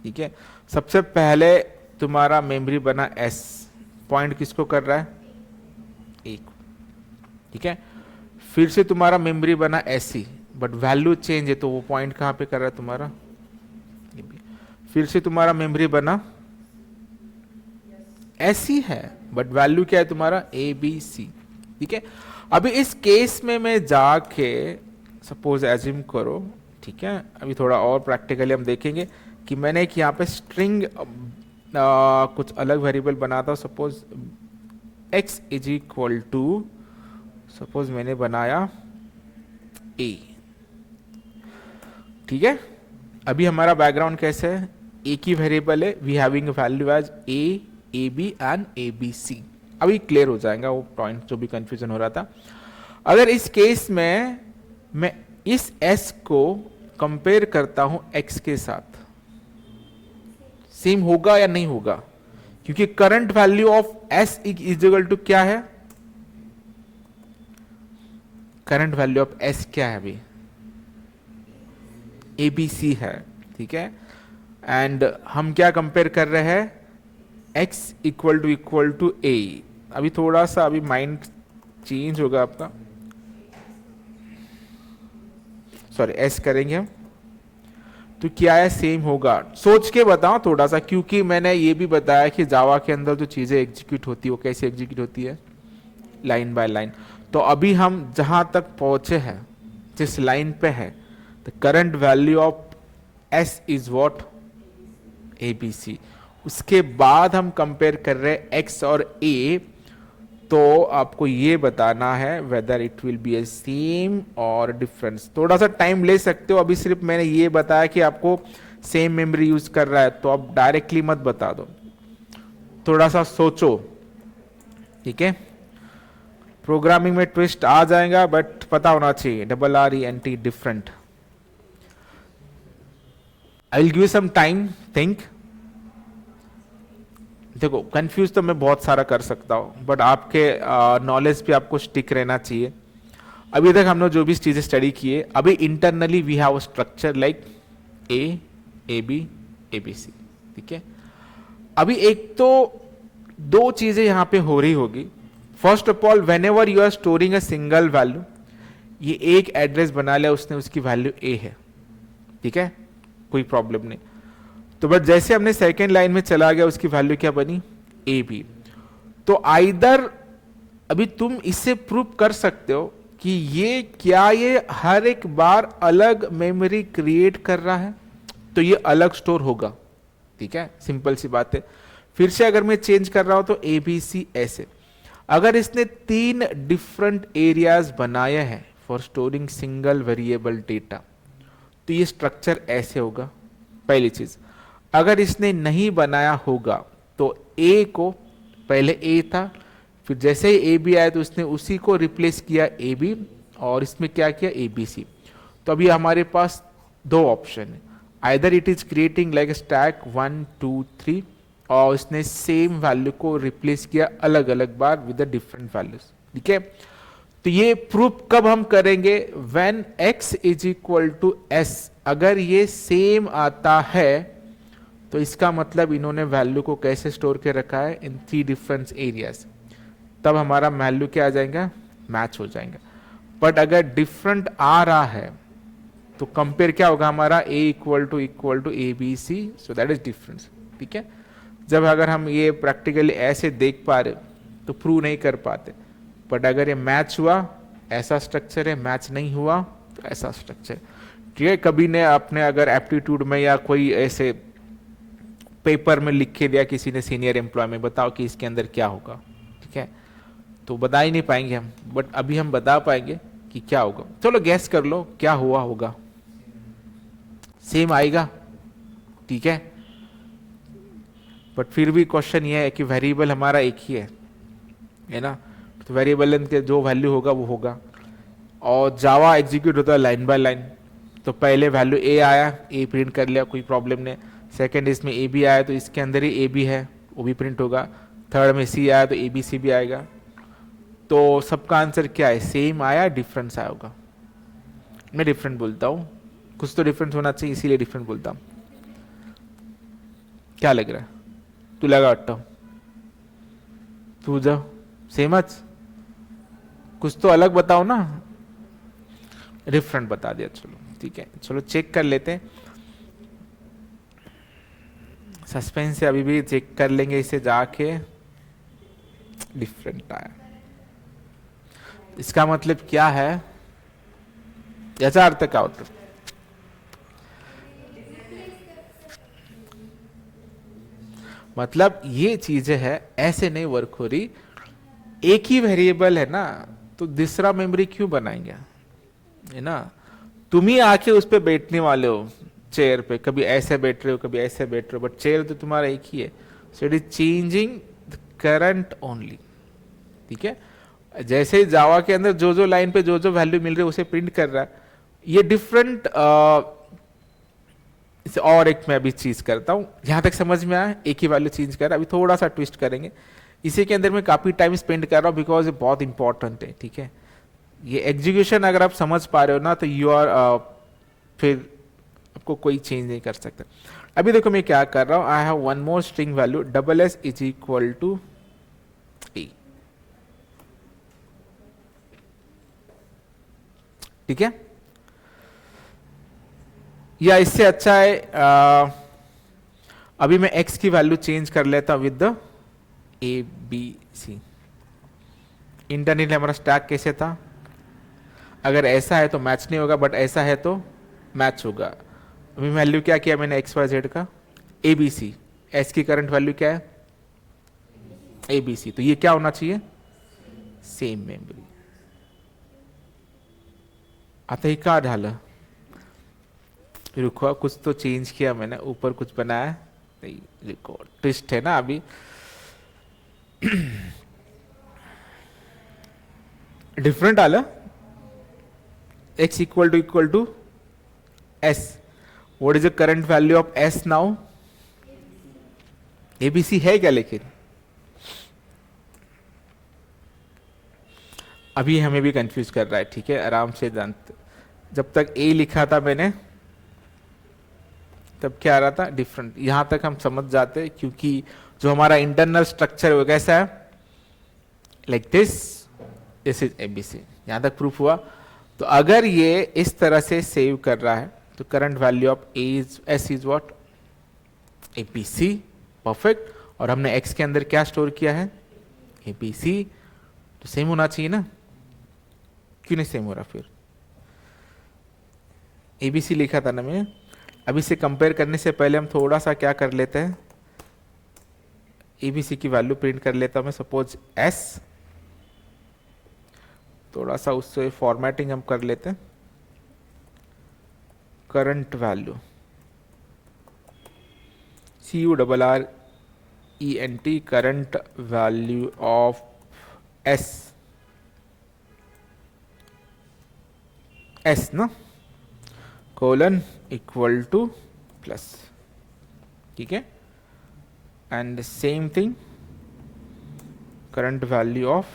ठीक है। सबसे पहले तुम्हारा मेमोरी बना एस, पॉइंट किसको कर रहा है, ए को, ठीक है। फिर से तुम्हारा मेमोरी बना S he, but value change है तो वो पॉइंट कहाँ पे कर रहा है तुम्हारा, फिर से तुम्हारा मेमोरी बना एस ही है, बट वैल्यू क्या है तुम्हारा ए बी सी, ठीक है। अभी इस केस में मैं जाके सपोज एज्यूम करो, ठीक है, अभी थोड़ा और प्रैक्टिकली हम देखेंगे कि मैंने एक यहाँ पे स्ट्रिंग कुछ अलग वेरिएबल बनाता हूँ, suppose x is equal to, suppose मैंने बनाया a, ठीक है। अभी हमारा बैकग्राउंड कैसे है, एक ही वेरिएबल है, we having value as a b and a b c। अभी क्लियर हो जाएगा वो पॉइंट जो भी कंफ्यूजन हो रहा था। अगर इस केस में मैं इस s को कंपेयर करता हूं x के साथ, सेम होगा या नहीं होगा, क्योंकि current value of s is equal to क्या है, करंट वैल्यू ऑफ s क्या है अभी, ABC है, ठीक है। एंड हम क्या कंपेयर कर रहे हैं, x इक्वल टू a। अभी थोड़ा सा अभी माइंड चेंज होगा आपका, सॉरी s करेंगे हम, तो क्या है, सेम होगा, सोच के बताओ थोड़ा सा, क्योंकि मैंने ये भी बताया कि जावा के अंदर जो चीजें एग्जीक्यूट होती है वो कैसे एग्जीक्यूट होती है, लाइन बाय लाइन। तो अभी हम जहां तक पहुंचे हैं, जिस लाइन पे है, the current value of S is what, ABC। उसके बाद हम कंपेयर कर रहे हैं एक्स और ए, तो आपको ये बताना है whether it will be A same और डिफरेंस। थोड़ा सा टाइम ले सकते हो, अभी सिर्फ मैंने ये बताया कि आपको सेम मेमोरी यूज कर रहा है, तो आप डायरेक्टली मत बता दो, थोड़ा सा सोचो, ठीक है। प्रोग्रामिंग में ट्विस्ट आ जाएगा, बट पता होना चाहिए, RENT, different. I will give you some time think. देखो कंफ्यूज तो मैं बहुत सारा कर सकता हूँ, बट आपके नॉलेज पे आपको स्टिक रहना चाहिए। अभी तक हमने जो भी चीजें स्टडी की है, अभी internally we have structure like A, AB, ABC, ठीक है। अभी एक तो दो चीजें यहां पे हो रही होगी। First of all, whenever you are storing a single value, ये एक एड्रेस बना लिया उसने, उसकी वैल्यू A है, ठीक है, कोई प्रॉब्लम नहीं। तो बट जैसे हमने सेकेंड लाइन में चला गया, उसकी वैल्यू क्या बनी, AB। तो आइदर अभी तुम इससे प्रूव कर सकते हो कि ये हर एक बार अलग मेमोरी क्रिएट कर रहा है, तो ये अलग स्टोर होगा, ठीक है, सिंपल सी बात है। फिर से अगर मैं चेंज कर रहा हूं तो ABC ऐसे। अगर इसने 3 डिफरेंट एरियाज बनाए हैं for storing single variable data, तो ये स्ट्रक्चर ऐसे होगा, पहली चीज। अगर इसने नहीं बनाया होगा तो A को, पहले A था, फिर जैसे ही AB आया तो उसने उसी को रिप्लेस किया AB, और इसमें क्या किया, ABC। तो अभी हमारे पास दो ऑप्शन है, either it is creating like stack 1 2 3, और उसने सेम वैल्यू को रिप्लेस किया अलग अलग बार विद डिफरेंट वैल्यूज, ठीक है। तो ये प्रूफ कब हम करेंगे, when x is equal to s। अगर ये सेम आता है तो इसका मतलब इन्होंने वैल्यू को कैसे स्टोर के रखा है, इन 3 डिफरेंट एरियाज, तब हमारा वैल्यू क्या आ जाएगा, मैच हो जाएगा। बट अगर डिफरेंट आ रहा है तो कंपेयर क्या होगा हमारा, A equal to ABC, so that is difference, ठीक है। जब अगर हम ये प्रैक्टिकली ऐसे देख पा रहे तो प्रूव नहीं कर पाते, बट अगर ये मैच हुआ, ऐसा स्ट्रक्चर है, मैच नहीं हुआ तो ऐसा स्ट्रक्चर, ठीक है। कभी ने आपने अगर एप्टीट्यूड में या कोई ऐसे पेपर में लिख के दिया किसी ने, सीनियर एम्प्लॉय में, बताओ कि इसके अंदर क्या होगा, ठीक है, तो बता ही नहीं पाएंगे हम, बट अभी हम बता पाएंगे कि क्या होगा। चलो गैस कर लो क्या हुआ होगा, सेम आएगा, ठीक है। बट फिर भी क्वेश्चन ये है कि वेरिएबल हमारा एक ही है ना, तो वेरिएबल के जो वैल्यू होगा वो होगा, और जावा एग्जीक्यूट होता है लाइन बाय लाइन। तो पहले वैल्यू A आया, A प्रिंट कर लिया, कोई प्रॉब्लम नहीं। सेकंड इसमें AB आया तो इसके अंदर ही AB है, वो भी प्रिंट होगा। थर्ड में C आया तो ABC भी आएगा। तो सबका आंसर क्या है, सेम आया, डिफरेंस आया होगा। मैं डिफरेंट बोलता हूँ, कुछ तो डिफरेंस होना चाहिए, इसीलिए डिफरेंट बोलता हूँ। क्या लग रहा है, तुला काय वाटतं? तुझं सेमच? कुछ तो अलग बताओ ना. डिफरेंट बता दिया, चलो ठीक है. चलो चेक कर लेते हैं. सस्पेंस से अभी भी चेक कर लेंगे इसे जाके. डिफरेंट आया, इसका मतलब क्या है? याचा अर्थ काय होतो? मतलब ये चीजें है ऐसे नहीं वर्क हो रही. एक ही वेरिएबल है ना, तो दूसरा मेमोरी क्यों बनाएंगे, है ना? तुम ही आके उस पे बैठने वाले हो चेयर पे, कभी ऐसे बैठ रहे हो कभी ऐसे बैठ रहे हो, बट चेयर तो तुम्हारा एक ही है. So it is changing the current only. ठीक है. जैसे ही जावा के अंदर जो जो लाइन पे जो जो वैल्यू मिल रही है उसे प्रिंट कर रहा है. ये डिफरेंट. और एक मैं अभी चीज करता हूं, यहां तक समझ में आया? एक ही वैल्यू चेंज कर रहा है. अभी थोड़ा सा ट्विस्ट करेंगे. इसी के अंदर मैं काफी टाइम स्पेंड कर रहा हूं बिकॉज ये बहुत इंपॉर्टेंट है. ठीक है. ये एग्जीक्यूशन अगर आप समझ पा रहे हो ना, तो यू आर फिर आपको कोई चेंज नहीं कर सकता. अभी देखो मैं क्या कर रहा हूं. I have one more string value double s is equal to a. ठीक है. या इससे अच्छा है अभी मैं x की वैल्यू चेंज कर लेता हूं with the A B C. Internally हमारा स्टैक कैसे था? अगर ऐसा है तो मैच नहीं होगा, बट ऐसा है तो मैच होगा. अभी वैल्यू क्या किया मैंने एक्स वाई जेड का? A B C. एस की करंट वैल्यू क्या है? A B C. तो ये क्या होना चाहिए? Same memory. आता ही कहा ढाला. रुको, कुछ तो चेंज किया मैंने, ऊपर कुछ बनाया नहीं. रुको, ट्विस्ट है ना अभी. डिफरेंट आला. x equal to s. What is the current value of s now? ABC है क्या? लेकिन अभी हमें भी कंफ्यूज कर रहा है. ठीक है, आराम से जानते. जब तक a लिखा था मैंने तब क्या आ रहा था? डिफरेंट. यहां तक हम समझ जाते हैं क्योंकि जो हमारा इंटरनल स्ट्रक्चर है वो कैसा है? Like this. This is ABC. यहां तक प्रूफ हुआ. तो अगर ये इस तरह से सेव कर रहा है तो current value of S is what? ABC. Perfect. और हमने एक्स के अंदर क्या स्टोर किया है? एबीसी. तो सेम होना चाहिए ना? क्यों नहीं सेम हो रहा फिर? एबीसी लिखा था ना मैंने. अभी से कंपेयर करने से पहले हम थोड़ा सा क्या कर लेते हैं? एबीसी की वैल्यू प्रिंट कर लेता हूं मैं. Suppose S. थोड़ा सा उससे फॉर्मेटिंग हम कर लेते हैं. Current value CURRENT current value of S ना, कोलन इक्वल टू प्लस. ठीक है. And same thing current value of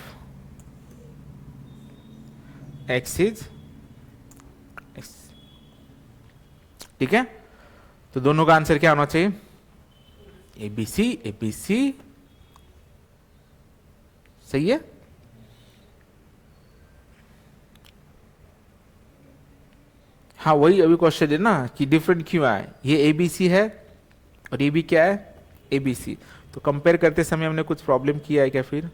x is x. ठीक है. तो दोनों का आंसर क्या होना चाहिए? एबीसी. एबीसी सही है. हाँ, वही अभी क्वेश्चन है ना कि डिफरेंट क्यों आए. ये एबीसी है और ये भी क्या है? एबीसी. तो कंपेयर करते समय हमने कुछ प्रॉब्लम किया है क्या फिर?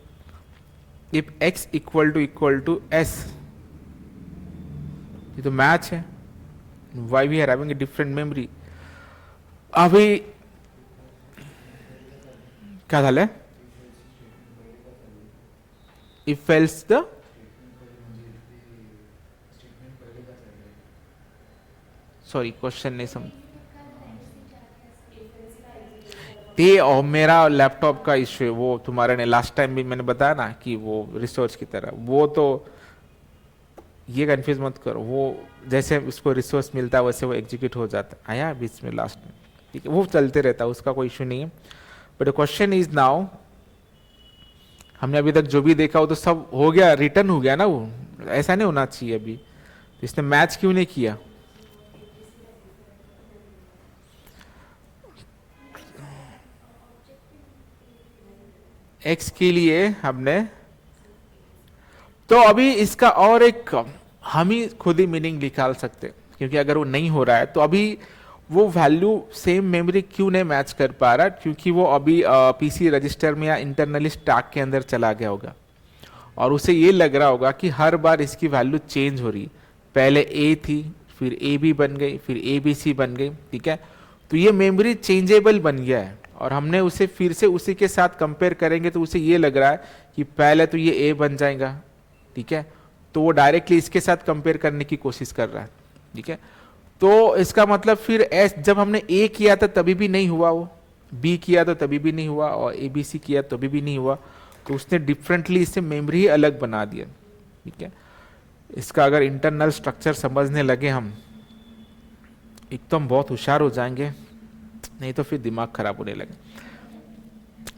If x equal to S, ये तो मैच है. Why we are having a different memory. अभी क्या झालंय? If else the sorry question नहीं समझ. ते और मेरा लैपटॉप का इश्यू है वो. तुम्हारे ने लास्ट टाइम भी मैंने बताया ना कि वो रिसोर्स की तरह वो. तो ये कंफ्यूज मत करो. वो जैसे उसको रिसोर्स मिलता है वैसे वो एग्जीक्यूट हो जाता है. आया बीच में लास्ट में. ठीक है, वो चलते रहता है, उसका कोई इश्यू नहीं है. बट क्वेश्चन इज नाउ, हमने अभी तक जो भी देखा वो तो सब हो गया, रिटर्न हो गया ना. वो ऐसा नहीं होना चाहिए. अभी इसने मैच क्यों नहीं किया? x के लिए हमने, तो अभी इसका और एक हम ही खुद ही मीनिंग निकाल सकते हैं, क्योंकि अगर वो नहीं हो रहा है तो अभी वो वैल्यू सेम मेमोरी क्यों नहीं मैच कर पा रहा, क्योंकि वो अभी पीसी रजिस्टर में या इंटरनली स्टैक के अंदर चला गया होगा और उसे ये लग रहा होगा कि हर बार इसकी वैल्यू चेंज हो रही, पहले ए थी फिर ए बी बन गई फिर ए बी सी बन गई, ठीक है। तो ये मेमोरी चेंजेबल बन गया है और हमने उसे फिर से उसी के साथ कंपेयर करेंगे तो उसे ये लग रहा है कि पहले तो ये ए बन जाएगा, ठीक है। तो वो डायरेक्टली इसके साथ कंपेयर करने की कोशिश कर रहा है, ठीक है। तो इसका मतलब फिर एस, जब हमने ए किया था तभी भी नहीं हुआ, वो बी किया तो तभी भी नहीं हुआ और ए बी सी किया तभी भी नहीं हुआ, तो उसने डिफरेंटली इससे मेमोरी ही अलग बना दिया, ठीक है। इसका अगर इंटरनल स्ट्रक्चर समझने लगे हम, एक तो हम बहुत होशियार हो जाएंगे, नहीं तो फिर दिमाग खराब होने लगे।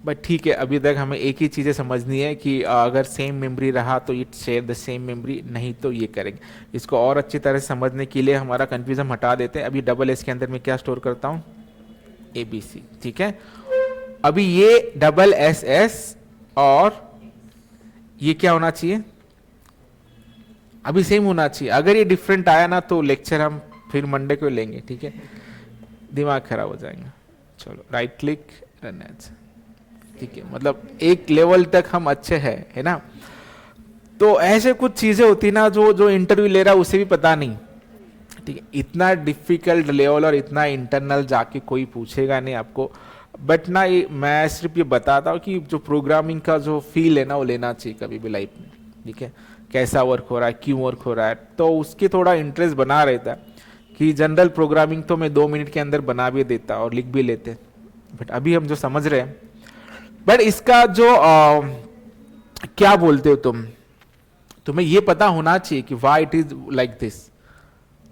बट ठीक है, अभी तक हमें एक ही चीज़ें समझनी है कि अगर सेम मेमोरी रहा तो it share the same memory, नहीं तो ये करेंगे। इसको और अच्छी तरह से समझने के लिए हमारा कंफ्यूजन हटा देते हैं। अभी डबल एस के अंदर मैं क्या स्टोर करता हूँ, ए बी सी, ठीक है। अभी ये डबल एस एस और ये क्या होना चाहिए, अभी सेम होना चाहिए। अगर ये डिफरेंट आया ना तो लेक्चर हम फिर मंडे को लेंगे, ठीक है, दिमाग खराब हो जाएगा। चलो राइट क्लिक रन एज, ठीक है, मतलब एक लेवल तक हम अच्छे हैं, है ना। तो ऐसे कुछ चीजें होती ना जो जो इंटरव्यू ले रहा है उसे भी पता नहीं, ठीक है। इतना डिफिकल्ट लेवल और इतना इंटरनल जाके कोई पूछेगा नहीं आपको, बट ना ये मैं सिर्फ ये बताता हूँ कि जो प्रोग्रामिंग का जो फील है ना वो लेना चाहिए कभी भी लाइफ में, ठीक है। कैसा वर्क हो रहा है, क्यों वर्क हो रहा है, तो उसके थोड़ा इंटरेस्ट बना रहता है कि जनरल प्रोग्रामिंग तो मैं 2 मिनट के अंदर बना भी देता और लिख भी लेते, बट अभी हम जो समझ रहे हैं, बट इसका जो क्या बोलते हो तुम, तुम्हें ये पता होना चाहिए कि why it is like this.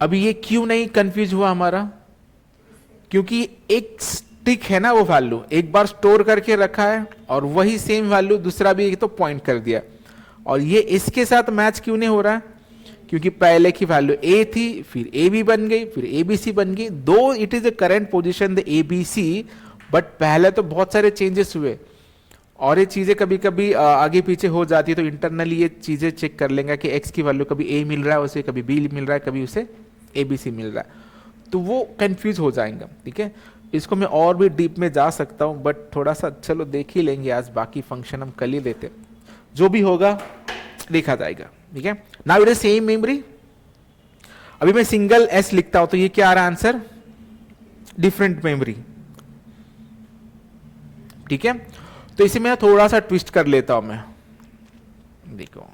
अभी ये क्यों नहीं कंफ्यूज हुआ हमारा, क्योंकि एक स्टिक है ना, वो वैल्यू एक बार स्टोर करके रखा है और वही सेम वैल्यू दूसरा भी तो पॉइंट कर दिया, और ये इसके साथ मैच क्यों नहीं हो रहा है, क्योंकि पहले की वैल्यू ए थी फिर ए बी बन गई फिर ए बी सी बन गई, though it is the current position the A B C, but पहले तो बहुत सारे चेंजेस हुए और ये चीजें कभी कभी आगे पीछे हो जाती है, तो इंटरनली ये चीजें चेक कर लेंगे कि एक्स की वैल्यू कभी ए मिल रहा है उसे, कभी बी मिल रहा है, कभी उसे ए बी सी मिल रहा है, तो वो कंफ्यूज हो जाएंगे, ठीक है। इसको मैं और भी डीप में जा सकता हूं, बट थोड़ा सा चलो देख ही लेंगे आज, बाकी फंक्शन हम कल ही लेते, जो भी होगा देखा जाएगा, ठीक है। Now it is same memory. अभी मैं सिंगल एस लिखता हूं तो ये क्या आ रहा है आंसर, डिफरेंट मेमोरी, ठीक है। तो इसे मैं थोड़ा सा ट्विस्ट कर लेता हूं मैं, देखो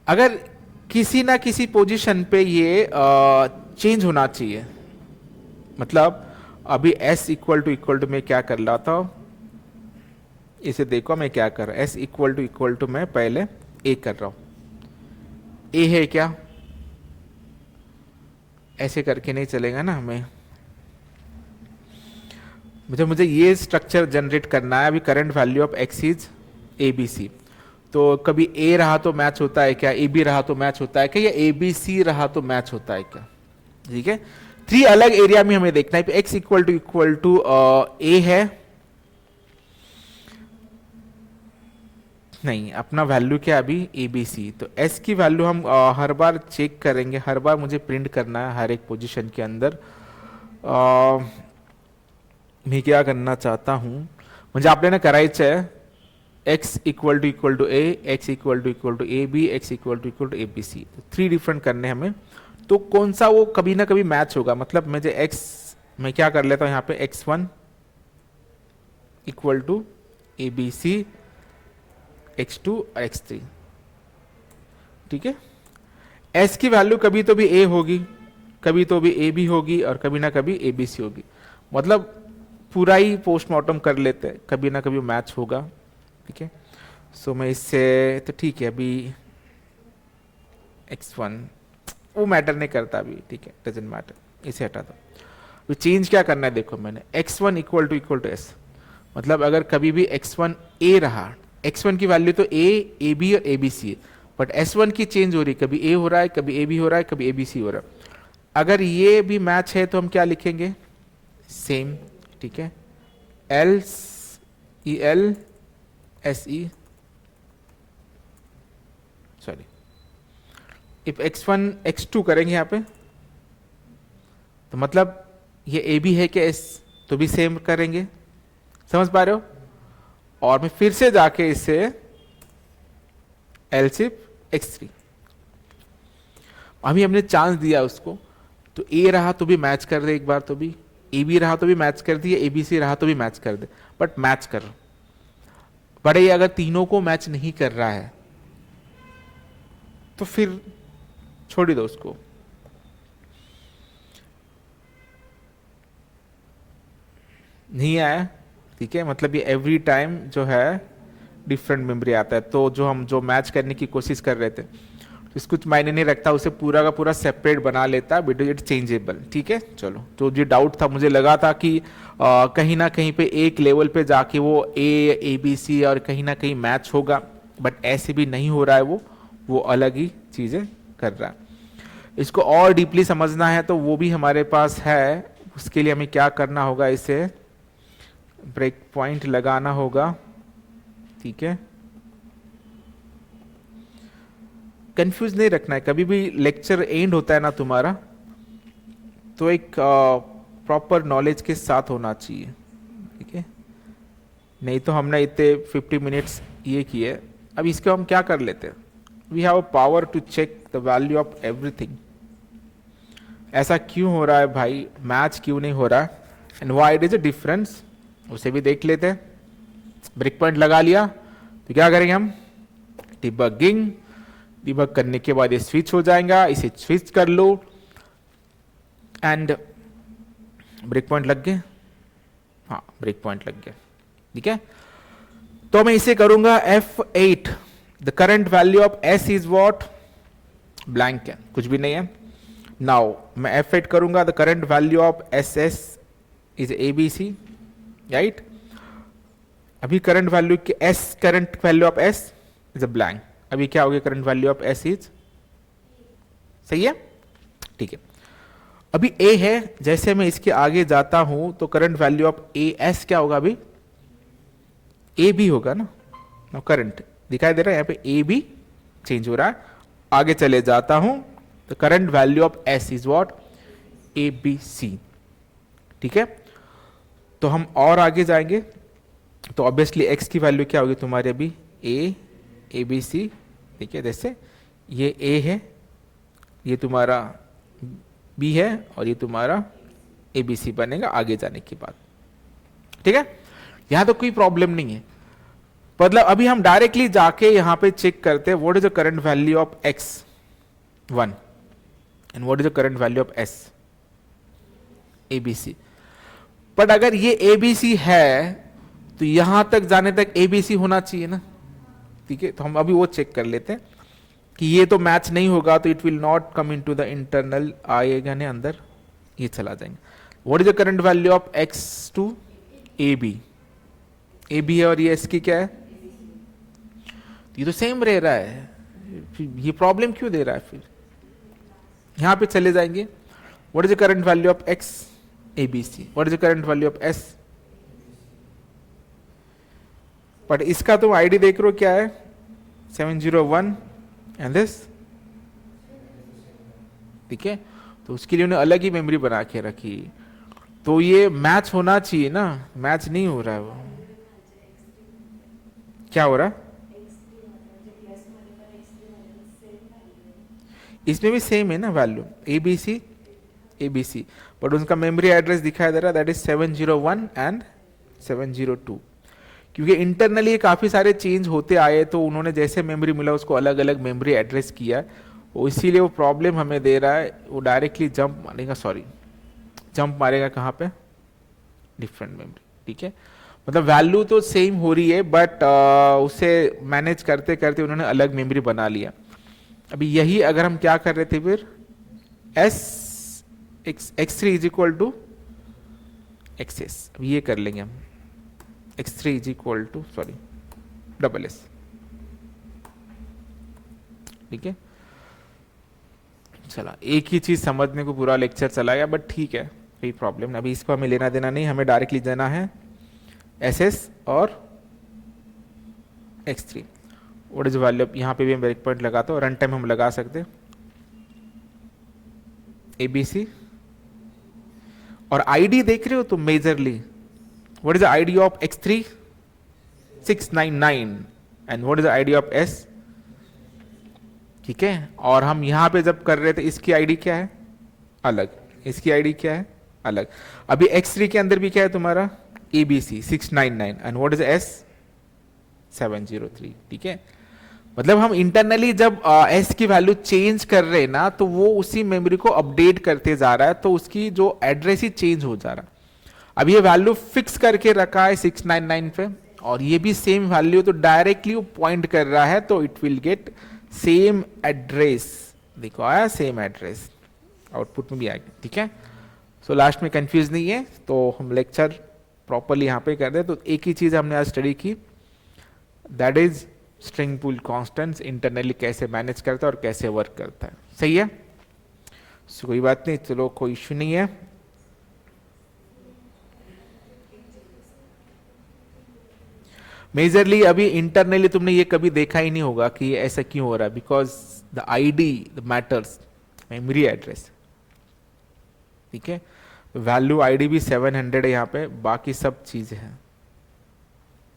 अगर किसी ना किसी पोजीशन पे ये चेंज होना चाहिए, मतलब अभी s इक्वल टू मैं क्या कर रहा था, इसे देखो मैं क्या कर रहा हूं, s इक्वल टू मैं पहले a कर रहा हूं, a है क्या, ऐसे करके नहीं चलेगा ना हमें, मुझे ये स्ट्रक्चर जनरेट करना है। अभी current value of x is A B C, तो कभी a रहा तो मैच होता है क्या, ए बी रहा तो मैच होता है क्या, या ए बी सी रहा तो मैच होता है क्या, ठीक है। 3 अलग एरिया में हमें देखना है, x इक्वल टू a है, नहीं अपना वैल्यू क्या अभी ए बी सी, तो s की वैल्यू हम हर बार चेक करेंगे, हर बार मुझे प्रिंट करना है हर एक पोजीशन के अंदर। मैं क्या करना चाहता हूं, म्हणजे आपल्याला करायचं आहे x equal to a, x equal to A B, x equal to A B C, 3 different करने हमें, तो कौन सा वो कभी ना कभी मैच होगा, मतलब मुझे x, मैं क्या कर लेता हूं यहाँ पे x1 equal to A B C, x2 और x3, ठीक है। s की वैल्यू कभी तो भी a होगी, कभी तो भी a भी होगी और कभी ना कभी ए बी सी होगी, मतलब पूरा ही पोस्टमार्टम कर लेते हैं, कभी ना कभी मैच होगा, ठीक है। सो मैं इससे तो ठीक है, अभी x1 वो मैटर नहीं करता अभी, ठीक है, डजेंट मैटर, इसे हटा दो। अभी चेंज क्या करना है, देखो मैंने x1 इक्वल टू s, मतलब अगर कभी भी x1 a रहा, x1 की वैल्यू तो a b और a b c है, बट s1 की चेंज हो रही, कभी a हो रहा है, कभी a b हो रहा है, कभी a b c हो रहा है, अगर ये भी मैच है तो हम क्या लिखेंगे, सेम, ठीक है। Else ELSE, sorry, if x1 x2 करेंगे यहाँ पे तो मतलब ये ए बी है कि S, तो भी सेम करेंगे, समझ पा रहे हो? और मैं फिर से जाके इसे एलसिफ x3, अभी हमने चांस दिया उसको, तो ए रहा तो भी मैच कर दे एक बार, तो भी ए बी रहा तो भी मैच कर दिए, ए बी सी रहा तो भी मैच कर दे, बट मैच कर, बट ये अगर तीनों को मैच नहीं कर रहा है तो फिर छोड़ ही दो उसको। नहीं आया, ठीक है, मतलब ये एवरी टाइम जो है डिफरेंट मेमोरी आता है, तो जो हम जो मैच करने की कोशिश कर रहे थे तो कुछ मायने नहीं रखता, उसे पूरा का पूरा सेपरेट बना लेता है, बिकॉज इट चेंजेबल, ठीक है। चलो, तो जो डाउट था, मुझे लगा था कि कहीं ना कहीं पे एक लेवल पे जाके वो ए बी सी और कहीं ना कहीं मैच होगा, बट ऐसे भी नहीं हो रहा है, वो अलग ही चीजें कर रहा है। इसको और डीपली समझना है तो वो भी हमारे पास है, उसके लिए हमें क्या करना होगा, इसे ब्रेक पॉइंट लगाना होगा, ठीक है। कंफ्यूज नहीं रखना है, कभी भी लेक्चर एंड होता है ना तुम्हारा, तो एक प्रॉपर नॉलेज के साथ होना चाहिए, ठीक है। नहीं तो हमने इतने 50 मिनट्स ये किए, अब इसको हम क्या कर लेते हैं, we have a power to check the value of everything. ऐसा क्यों हो रहा है भाई, मैच क्यों नहीं हो रहा है, and why it is a difference, उसे भी देख लेते हैं। ब्रेक पॉइंट लगा लिया तो क्या करेंगे हम, डिबगिंग, डिबग करने के बाद ये स्विच हो जाएगा, इसे स्विच कर लो, एंड ब्रेक पॉइंट लग गए, हाँ ब्रेक पॉइंट लग गया, ठीक है। तो मैं इसे करूंगा F8, the current value of S is what, blank है, कुछ भी नहीं है। नाउ मैं F8 करूंगा, the current value of SS is ABC, right. अभी करंट वैल्यू के S, current value of S is a blank, अभी क्या हो गया, current value of S is, सही है, ठीक है। अभी A है, जैसे मैं इसके आगे जाता हूं तो करंट वैल्यू ऑफ AS क्या होगा, अभी A भी होगा ना, करंट दिखाई दे रहा है यहाँ पे, A भी चेंज हो रहा है। आगे चले जाता हूं तो current value of S is what, ABC, ठीक है। तो हम और आगे जाएंगे तो ऑब्वियसली x की वैल्यू क्या होगी तुम्हारे, अभी ABC, ठीक है। जैसे ये A है, ये तुम्हारा B है, और ये तुम्हारा ABC बनेगा आगे जाने के बाद, ठीक है। यहां तो कोई प्रॉब्लम नहीं है, मतलब अभी हम डायरेक्टली जाके यहां पे चेक करते हैं what is the current value of x1 and what is the current value of S, ABC। But अगर ये ABC है तो यहां तक जाने तक ABC होना चाहिए ना, ठीक है। तो हम अभी वो चेक कर लेते हैं कि ये तो मैच नहीं होगा, तो it will not come into the internal, आएगा नहीं अंदर, ये चला जाएंगे। What is the current value of x2, AB है, और ये S की क्या है, ये तो सेम रह रहा है, ये प्रॉब्लम क्यों दे रहा है, फिर यहां पे चले जाएंगे। What is the current value of x, ABC, what is the current value of S, but इसका तुम आईडी देख रहे हो क्या है, 701 एंड दिस, ठीक है। तो उसके लिए उन्हें अलग ही मेमोरी बना के रखी, तो ये मैच होना चाहिए ना, मैच नहीं हो रहा है, वो क्या हो रहा है, इसमें भी सेम है ना वैल्यू, ABC, बट उनका मेमोरी एड्रेस दिखाई दे रहा है, दैट इज 701 एंड 702, क्योंकि इंटरनली काफी सारे चेंज होते आए, तो उन्होंने जैसे मेमोरी मिला उसको अलग अलग मेमोरी एड्रेस किया, इसीलिए वो प्रॉब्लम हमें दे रहा है। वो डायरेक्टली जंप मारेगा कहाँ पे, डिफरेंट मेमोरी, ठीक है। मतलब वैल्यू तो सेम हो रही है, बट उसे मैनेज करते करते उन्होंने अलग मेमोरी बना लिया। अभी यही अगर हम क्या कर रहे थे, फिर x3 is equal to XS, अब ये कर लेंगे हम, x3 is equal to SS, ठीक है। चला, एक ही चीज समझने को पूरा लेक्चर चला गया, बट ठीक है, कोई प्रॉब्लम नहीं, अभी इसको हमें लेना देना नहीं, हमें डायरेक्टली देना है SS और x3, what is value of, यहाँ पे भी हम ब्रेक पॉइंट लगाते हो, रन टाइम हम लगा सकते हैं ABC, और आईडी देख रहे हो तुम majorly, what is the ID of x3 699 and what is the ID of S, ठीक है। और हम यहां पे जब कर रहे थे इसकी आईडी क्या है अलग, इसकी आईडी क्या है अलग। अभी x3 के अंदर भी क्या है तुम्हारा ABC 699 and what is S 703, ठीक है। मतलब हम इंटरनली जब S की वैल्यू चेंज कर रहे हैं ना, तो वो उसी मेमोरी को अपडेट करते जा रहा है, तो उसकी जो एड्रेस ही चेंज हो जा रहा है। अब ये वैल्यू फिक्स करके रखा है 699 पे, और ये भी सेम वैल्यू, तो डायरेक्टली वो पॉइंट कर रहा है, तो it will get same address. देखो आया सेम एड्रेस, आउटपुट में भी आएगा, ठीक है। सो लास्ट में कंफ्यूज नहीं है, तो हम लेक्चर प्रॉपरली यहाँ पे कर रहे हैं। तो एक ही चीज हमने आज स्टडी की, that is string pool constants internally कैसे मैनेज करता है और कैसे वर्क करता है, सही है। सो कोई बात नहीं, चलो कोई इश्यू नहीं है। मेजरली अभी इंटरनली तुमने ये कभी देखा ही नहीं होगा कि ये ऐसा क्यों हो रहा है, because the ID the matters, memory address, ठीक है। वैल्यू आईडी भी 700 है यहाँ पे, बाकी सब चीजें हैं,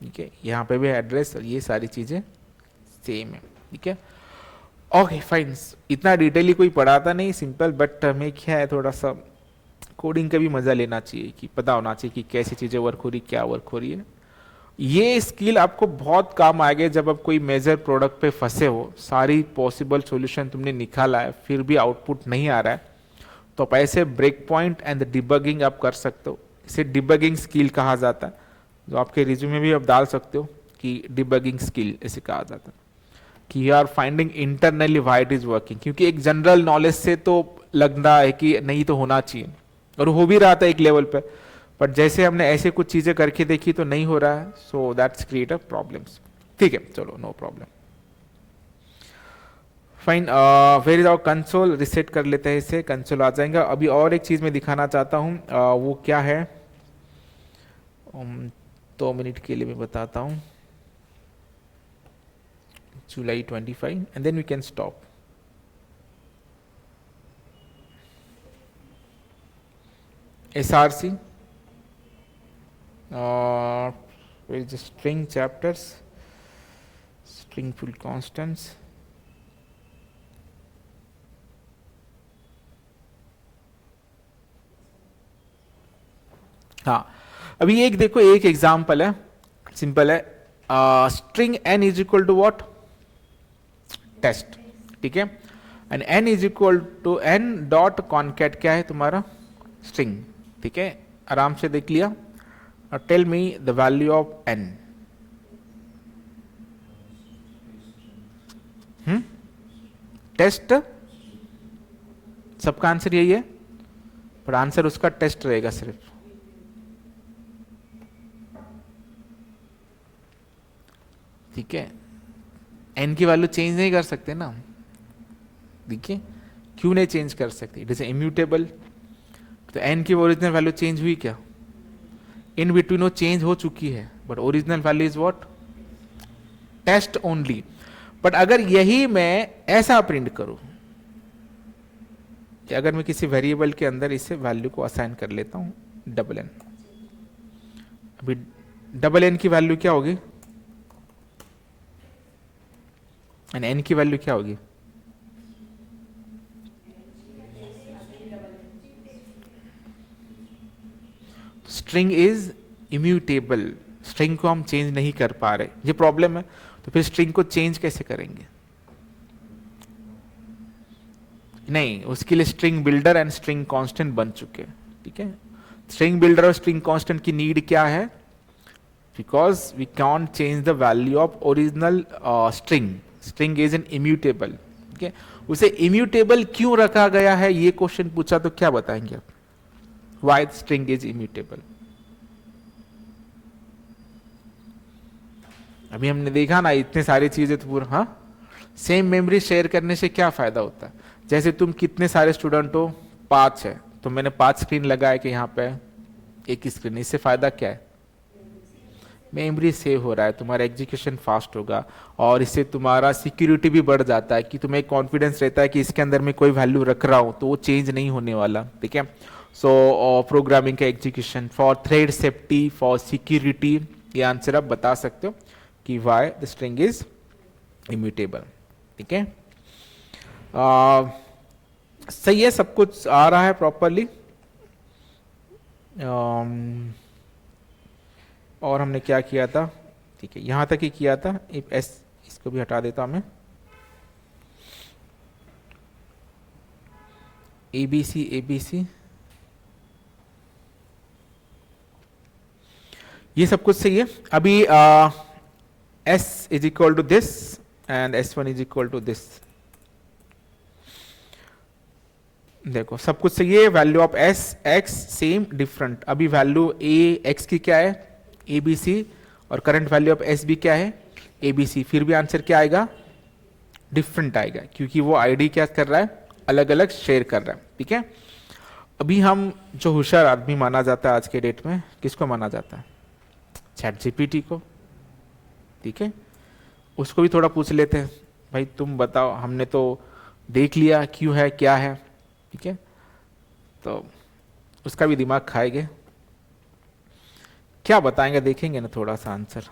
ठीक है। यहाँ पे भी एड्रेस और ये सारी चीजें सेम है, ठीक है। ओके फाइन, इतना डिटेली कोई पढ़ाता नहीं, सिंपल, बट हमें क्या है थोड़ा सा कोडिंग का भी मजा लेना चाहिए, कि पता होना चाहिए कि कैसी चीजें वर्क हो रही, क्या वर्क हो रही है। ये स्किल आपको बहुत काम आएगा जब आप कोई मेजर प्रोडक्ट पे फंसे हो, सारी पॉसिबल सॉल्यूशन तुमने निकाला है, फिर भी आउटपुट नहीं आ रहा है, तो आप ऐसे ब्रेक पॉइंट एंड डिबगिंग आप कर सकते हो। इसे डिबगिंग स्किल कहा जाता है, जो आपके रिज्यूमे में भी आप डाल सकते हो कि डिबगिंग स्किल ऐसे कहा जाता है, कि you are finding internally why it is working. क्योंकि एक जनरल नॉलेज से तो लगता है कि नहीं तो होना चाहिए, और हो भी रहा था एक लेवल पे, बट जैसे हमने ऐसे कुछ चीजें करके देखी तो नहीं हो रहा है, so that's create a problems, ठीक है। चलो no problem, fine. Where is our console, reset कर लेते हैं इसे, कंसोल आ जाएगा। अभी और एक चीज मैं दिखाना चाहता हूँ, वो क्या है, 2 मिनट के लिए मैं बताता हूँ। July 25 and then we can stop. SRC, where is the string chapters, string full constants. हाँ, अभी एक देखो, एक एग्जाम्पल है, सिंपल है, string n is equal to what, test, ठीक है। And n is equal to n dot concat क्या है तुम्हारा, स्ट्रिंग, ठीक है। आराम से देख लिया, और tell me the value of n। Test, सबका आंसर यही है, पर आंसर उसका टेस्ट रहेगा सिर्फ, ठीक है। n की वैल्यू चेंज नहीं कर सकते ना, देखिए क्यों नहीं चेंज कर सकते, इट इज इम्यूटेबल। तो n की ओरिजिनल वैल्यू चेंज हुई क्या, इन बिटवीन वो चेंज हो चुकी है, but original value is what, test only. But अगर यही मैं ऐसा प्रिंट करूं कि अगर मैं किसी वेरिएबल के अंदर इसे वैल्यू को असाइन कर लेता हूं डबल n, अभी डबल n की वैल्यू क्या होगी, एंड n की वैल्यू क्या होगी, स्ट्रिंग इज इम्यूटेबल, स्ट्रिंग को हम चेंज नहीं कर पा रहे, ये प्रॉब्लम है। तो फिर स्ट्रिंग को चेंज कैसे करेंगे, नहीं, उसके लिए string builder and string constant बन चुके हैं, ठीक है। स्ट्रिंग बिल्डर और स्ट्रिंग कांस्टेंट की नीड क्या है, because we can't change the value of original string, string is an immutable, ठीक है। उसे इम्यूटेबल क्यों रखा गया है, ये क्वेश्चन पूछा तो क्या बताएंगे आप, व्हाई स्ट्रिंग इज इम्यूटेबल। अभी हमने देखा ना इतने सारी चीजें, तो पूरा, हाँ, सेम मेमोरी शेयर करने से क्या फायदा होता है, जैसे तुम कितने सारे स्टूडेंट हो, 5 है, तो मैंने 5 स्क्रीन लगाया कि यहाँ पे एक ही स्क्रीन, इससे फायदा क्या है, मेमोरी सेव हो रहा है, तुम्हारा एग्जीक्यूशन फास्ट होगा, और इससे तुम्हारा सिक्योरिटी भी बढ़ जाता है कि तुम्हें कॉन्फिडेंस रहता है कि इसके अंदर मैं कोई वैल्यू रख रहा हूँ तो वो चेंज नहीं होने वाला, ठीक है। सो प्रोग्रामिंग का execution for thread safety, for security, ये आंसर आप बता सकते हो कि why the string is immutable, ठीक है। सही है, सब कुछ आ रहा है प्रॉपरली। और हमने क्या किया था, ठीक है, यहां तक ही किया था। इफ एस, इसको भी हटा देता मैं, एबीसी एबीसी, ये सब कुछ सही है। अभी S is equal to this and S1 is equal to this, देखो सब कुछ सही है। Value of S X same different, अभी वैल्यू ए एक्स की क्या है एबीसी, और करंट वैल्यू ऑफ एस भी क्या है एबीसी, फिर भी आंसर क्या आएगा डिफरेंट आएगा, क्योंकि वो आईडी क्या कर रहा है अलग अलग शेयर कर रहा है, ठीक है। अभी हम जो होशियार आदमी माना जाता है आज के डेट में, किसको माना जाता है, चैट जीपीटी को, ठीक है। उसको भी थोड़ा पूछ लेते हैं, भाई तुम बताओ, हमने तो देख लिया क्यों है क्या है, ठीक है, तो उसका भी दिमाग खाएंगे, क्या बताएंगे देखेंगे ना थोड़ा सा आंसर,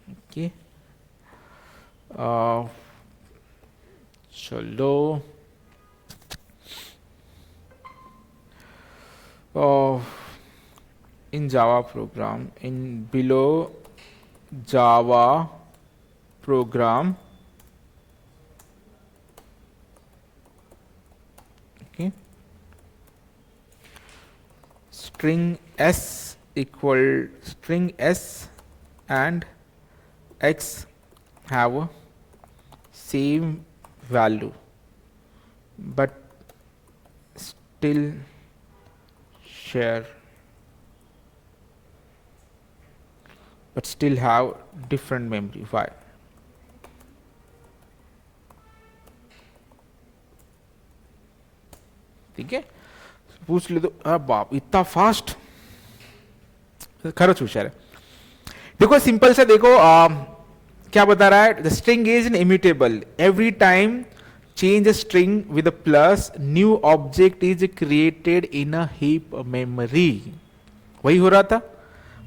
ओके। चलो in Java program, in below Java program, okay, string s equal string s and x have same value but still share, but still have different memory, why? ठीक है, पूछ ले तो, बाप इतना फास्ट, खरच होशियार है। देखो सिंपल से देखो, क्या बता रहा है, the string is in immutable, every time change a string with a plus, new object is created in a heap memory, वही हो रहा था,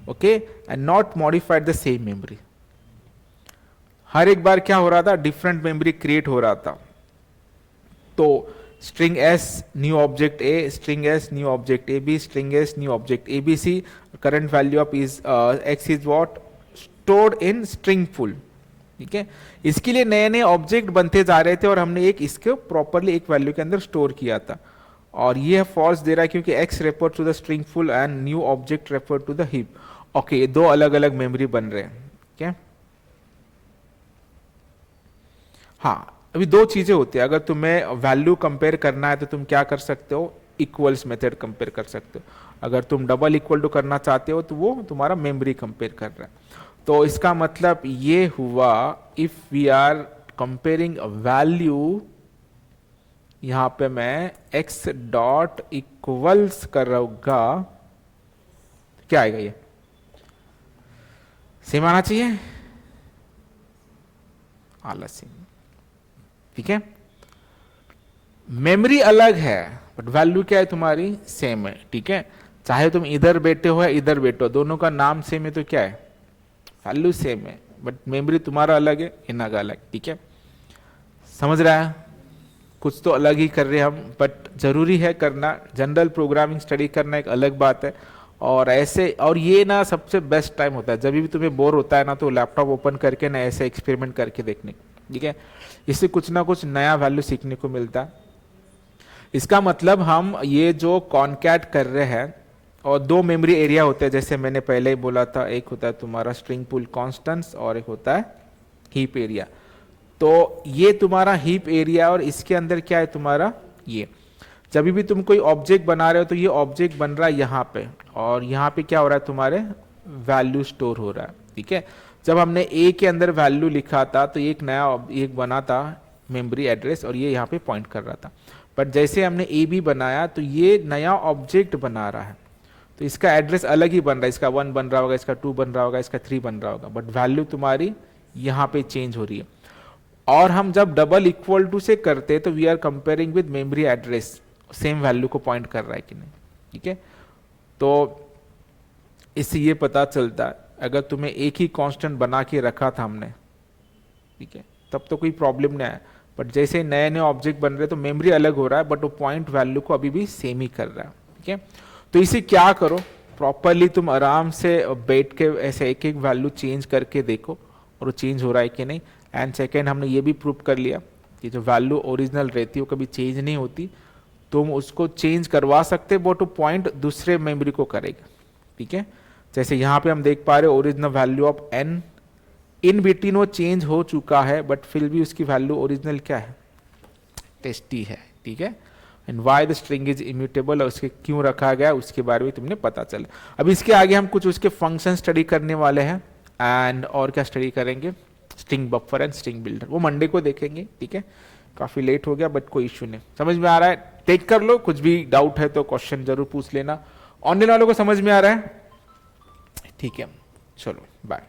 okay, and not modified the same memory, हर एक बार क्या हो रहा था डिफरेंट मेमोरी क्रिएट हो रहा था। तो string S new object A, string S new object A B, string S new object A B C, current value of is X is what stored in string pool, ठीक है। इसके लिए नए नए ऑब्जेक्ट बनते जा रहे थे और हमने एक इसको प्रॉपरली एक वैल्यू के अंदर स्टोर किया था, और ये फॉल्स दे रहा है क्योंकि x refer to the string pool and new object refer to the heap, okay, दो अलग अलग मेमोरी बन रहे हैं, क्या। हाँ, अभी दो चीजें होती है, अगर तुम्हें वैल्यू कंपेयर करना है तो तुम क्या कर सकते हो, इक्वल्स मेथड कंपेयर कर सकते हो, अगर तुम डबल इक्वल टू करना चाहते हो तो वो तुम्हारा मेमोरी कंपेयर कर रहा है। तो इसका मतलब ये हुआ, if we are comparing value, यहां पे मैं x डॉट इक्वल्स कर रहूंगा, क्या आएगा, ये सेम आना चाहिए, आलसी, ठीक है। मेमोरी अलग है बट वैल्यू क्या है तुम्हारी सेम है, ठीक है, चाहे तुम इधर बैठे हो या इधर बैठो, दोनों का नाम सेम है तो क्या है वैल्यू सेम है, बट मेमोरी तुम्हारा अलग है इनका अलग, ठीक है, समझ रहा है, कुछ तो अलग ही कर रहे हैं हम, बट जरूरी है करना, जनरल प्रोग्रामिंग स्टडी करना एक अलग बात है। और ऐसे, और ये ना सबसे बेस्ट टाइम होता है जब भी तुम्हें बोर होता है ना, तो लैपटॉप ओपन करके ना ऐसे एक्सपेरिमेंट करके देखने, ठीक है, इससे कुछ ना कुछ नया वैल्यू सीखने को मिलता है। इसका मतलब हम ये जो कॉन्कैट कर रहे हैं, और दो मेमोरी एरिया होते हैं जैसे मैंने पहले ही बोला था, एक होता है तुम्हारा स्ट्रिंग पूल कॉन्स्टेंट्स और एक होता है हीप एरिया। तो ये तुम्हारा हीप एरिया, और इसके अंदर क्या है तुम्हारा, ये जब भी तुम कोई ऑब्जेक्ट बना रहे हो तो ये ऑब्जेक्ट बन रहा है यहाँ पे, और यहाँ पे क्या हो रहा है तुम्हारे वैल्यू स्टोर हो रहा है, ठीक है। जब हमने ए के अंदर वैल्यू लिखा था तो एक नया एक बना था मेमोरी एड्रेस, और ये यहाँ पे पॉइंट कर रहा था, बट जैसे हमने ए बी बनाया तो ये नया ऑब्जेक्ट बना रहा है, तो इसका एड्रेस अलग ही बन रहा है, इसका 1 बन रहा होगा, इसका 2 बन रहा होगा, इसका 3 बन रहा होगा, बट वैल्यू तुम्हारी यहाँ पे चेंज हो रही है। और हम जब डबल इक्वल टू से करते हैं तो we are comparing with memory address, same value को पॉइंट कर रहा है कि नहीं, ठीक है। तो इससे ये पता चलता है अगर तुम्हें एक ही कांस्टेंट बना के रखा था हमने, ठीक है, तब तो कोई प्रॉब्लम नहीं है, बट जैसे नए नए ऑब्जेक्ट बन रहे तो मेमोरी अलग हो रहा है, बट वो पॉइंट वैल्यू को अभी भी सेम ही कर रहा है, ठीक है। तो इसे क्या करो, प्रॉपरली तुम आराम से बैठ के ऐसे एक एक वैल्यू चेंज करके देखो और वो चेंज हो रहा है कि नहीं। एंड सेकेंड, हमने ये भी प्रूव कर लिया कि जो वैल्यू ओरिजिनल रहती है वो कभी चेंज नहीं होती, तुम उसको चेंज करवा सकते, बट वो पॉइंट दूसरे मेमोरी को करेगा, ठीक है। जैसे यहाँ पे हम देख पा रहे original value of n, in between वो चेंज हो चुका है, बट फिर भी उसकी वैल्यू ओरिजिनल क्या है, टेस्टी है, ठीक है। And why the string is immutable, और उसके क्यों रखा गया उसके बारे में तुमने पता चला। अब इसके आगे हम कुछ उसके फंक्शन स्टडी करने वाले हैं, एंड और क्या स्टडी करेंगे, string buffer and string builder, वो मंडे को देखेंगे, ठीक है। काफी लेट हो गया बट कोई इश्यू नहीं, समझ में आ रहा है, टेक कर लो, कुछ भी डाउट है तो क्वेश्चन जरूर पूछ लेना। ऑनलाइन वालों को समझ में आ रहा है, ठीक है, चलो बाय।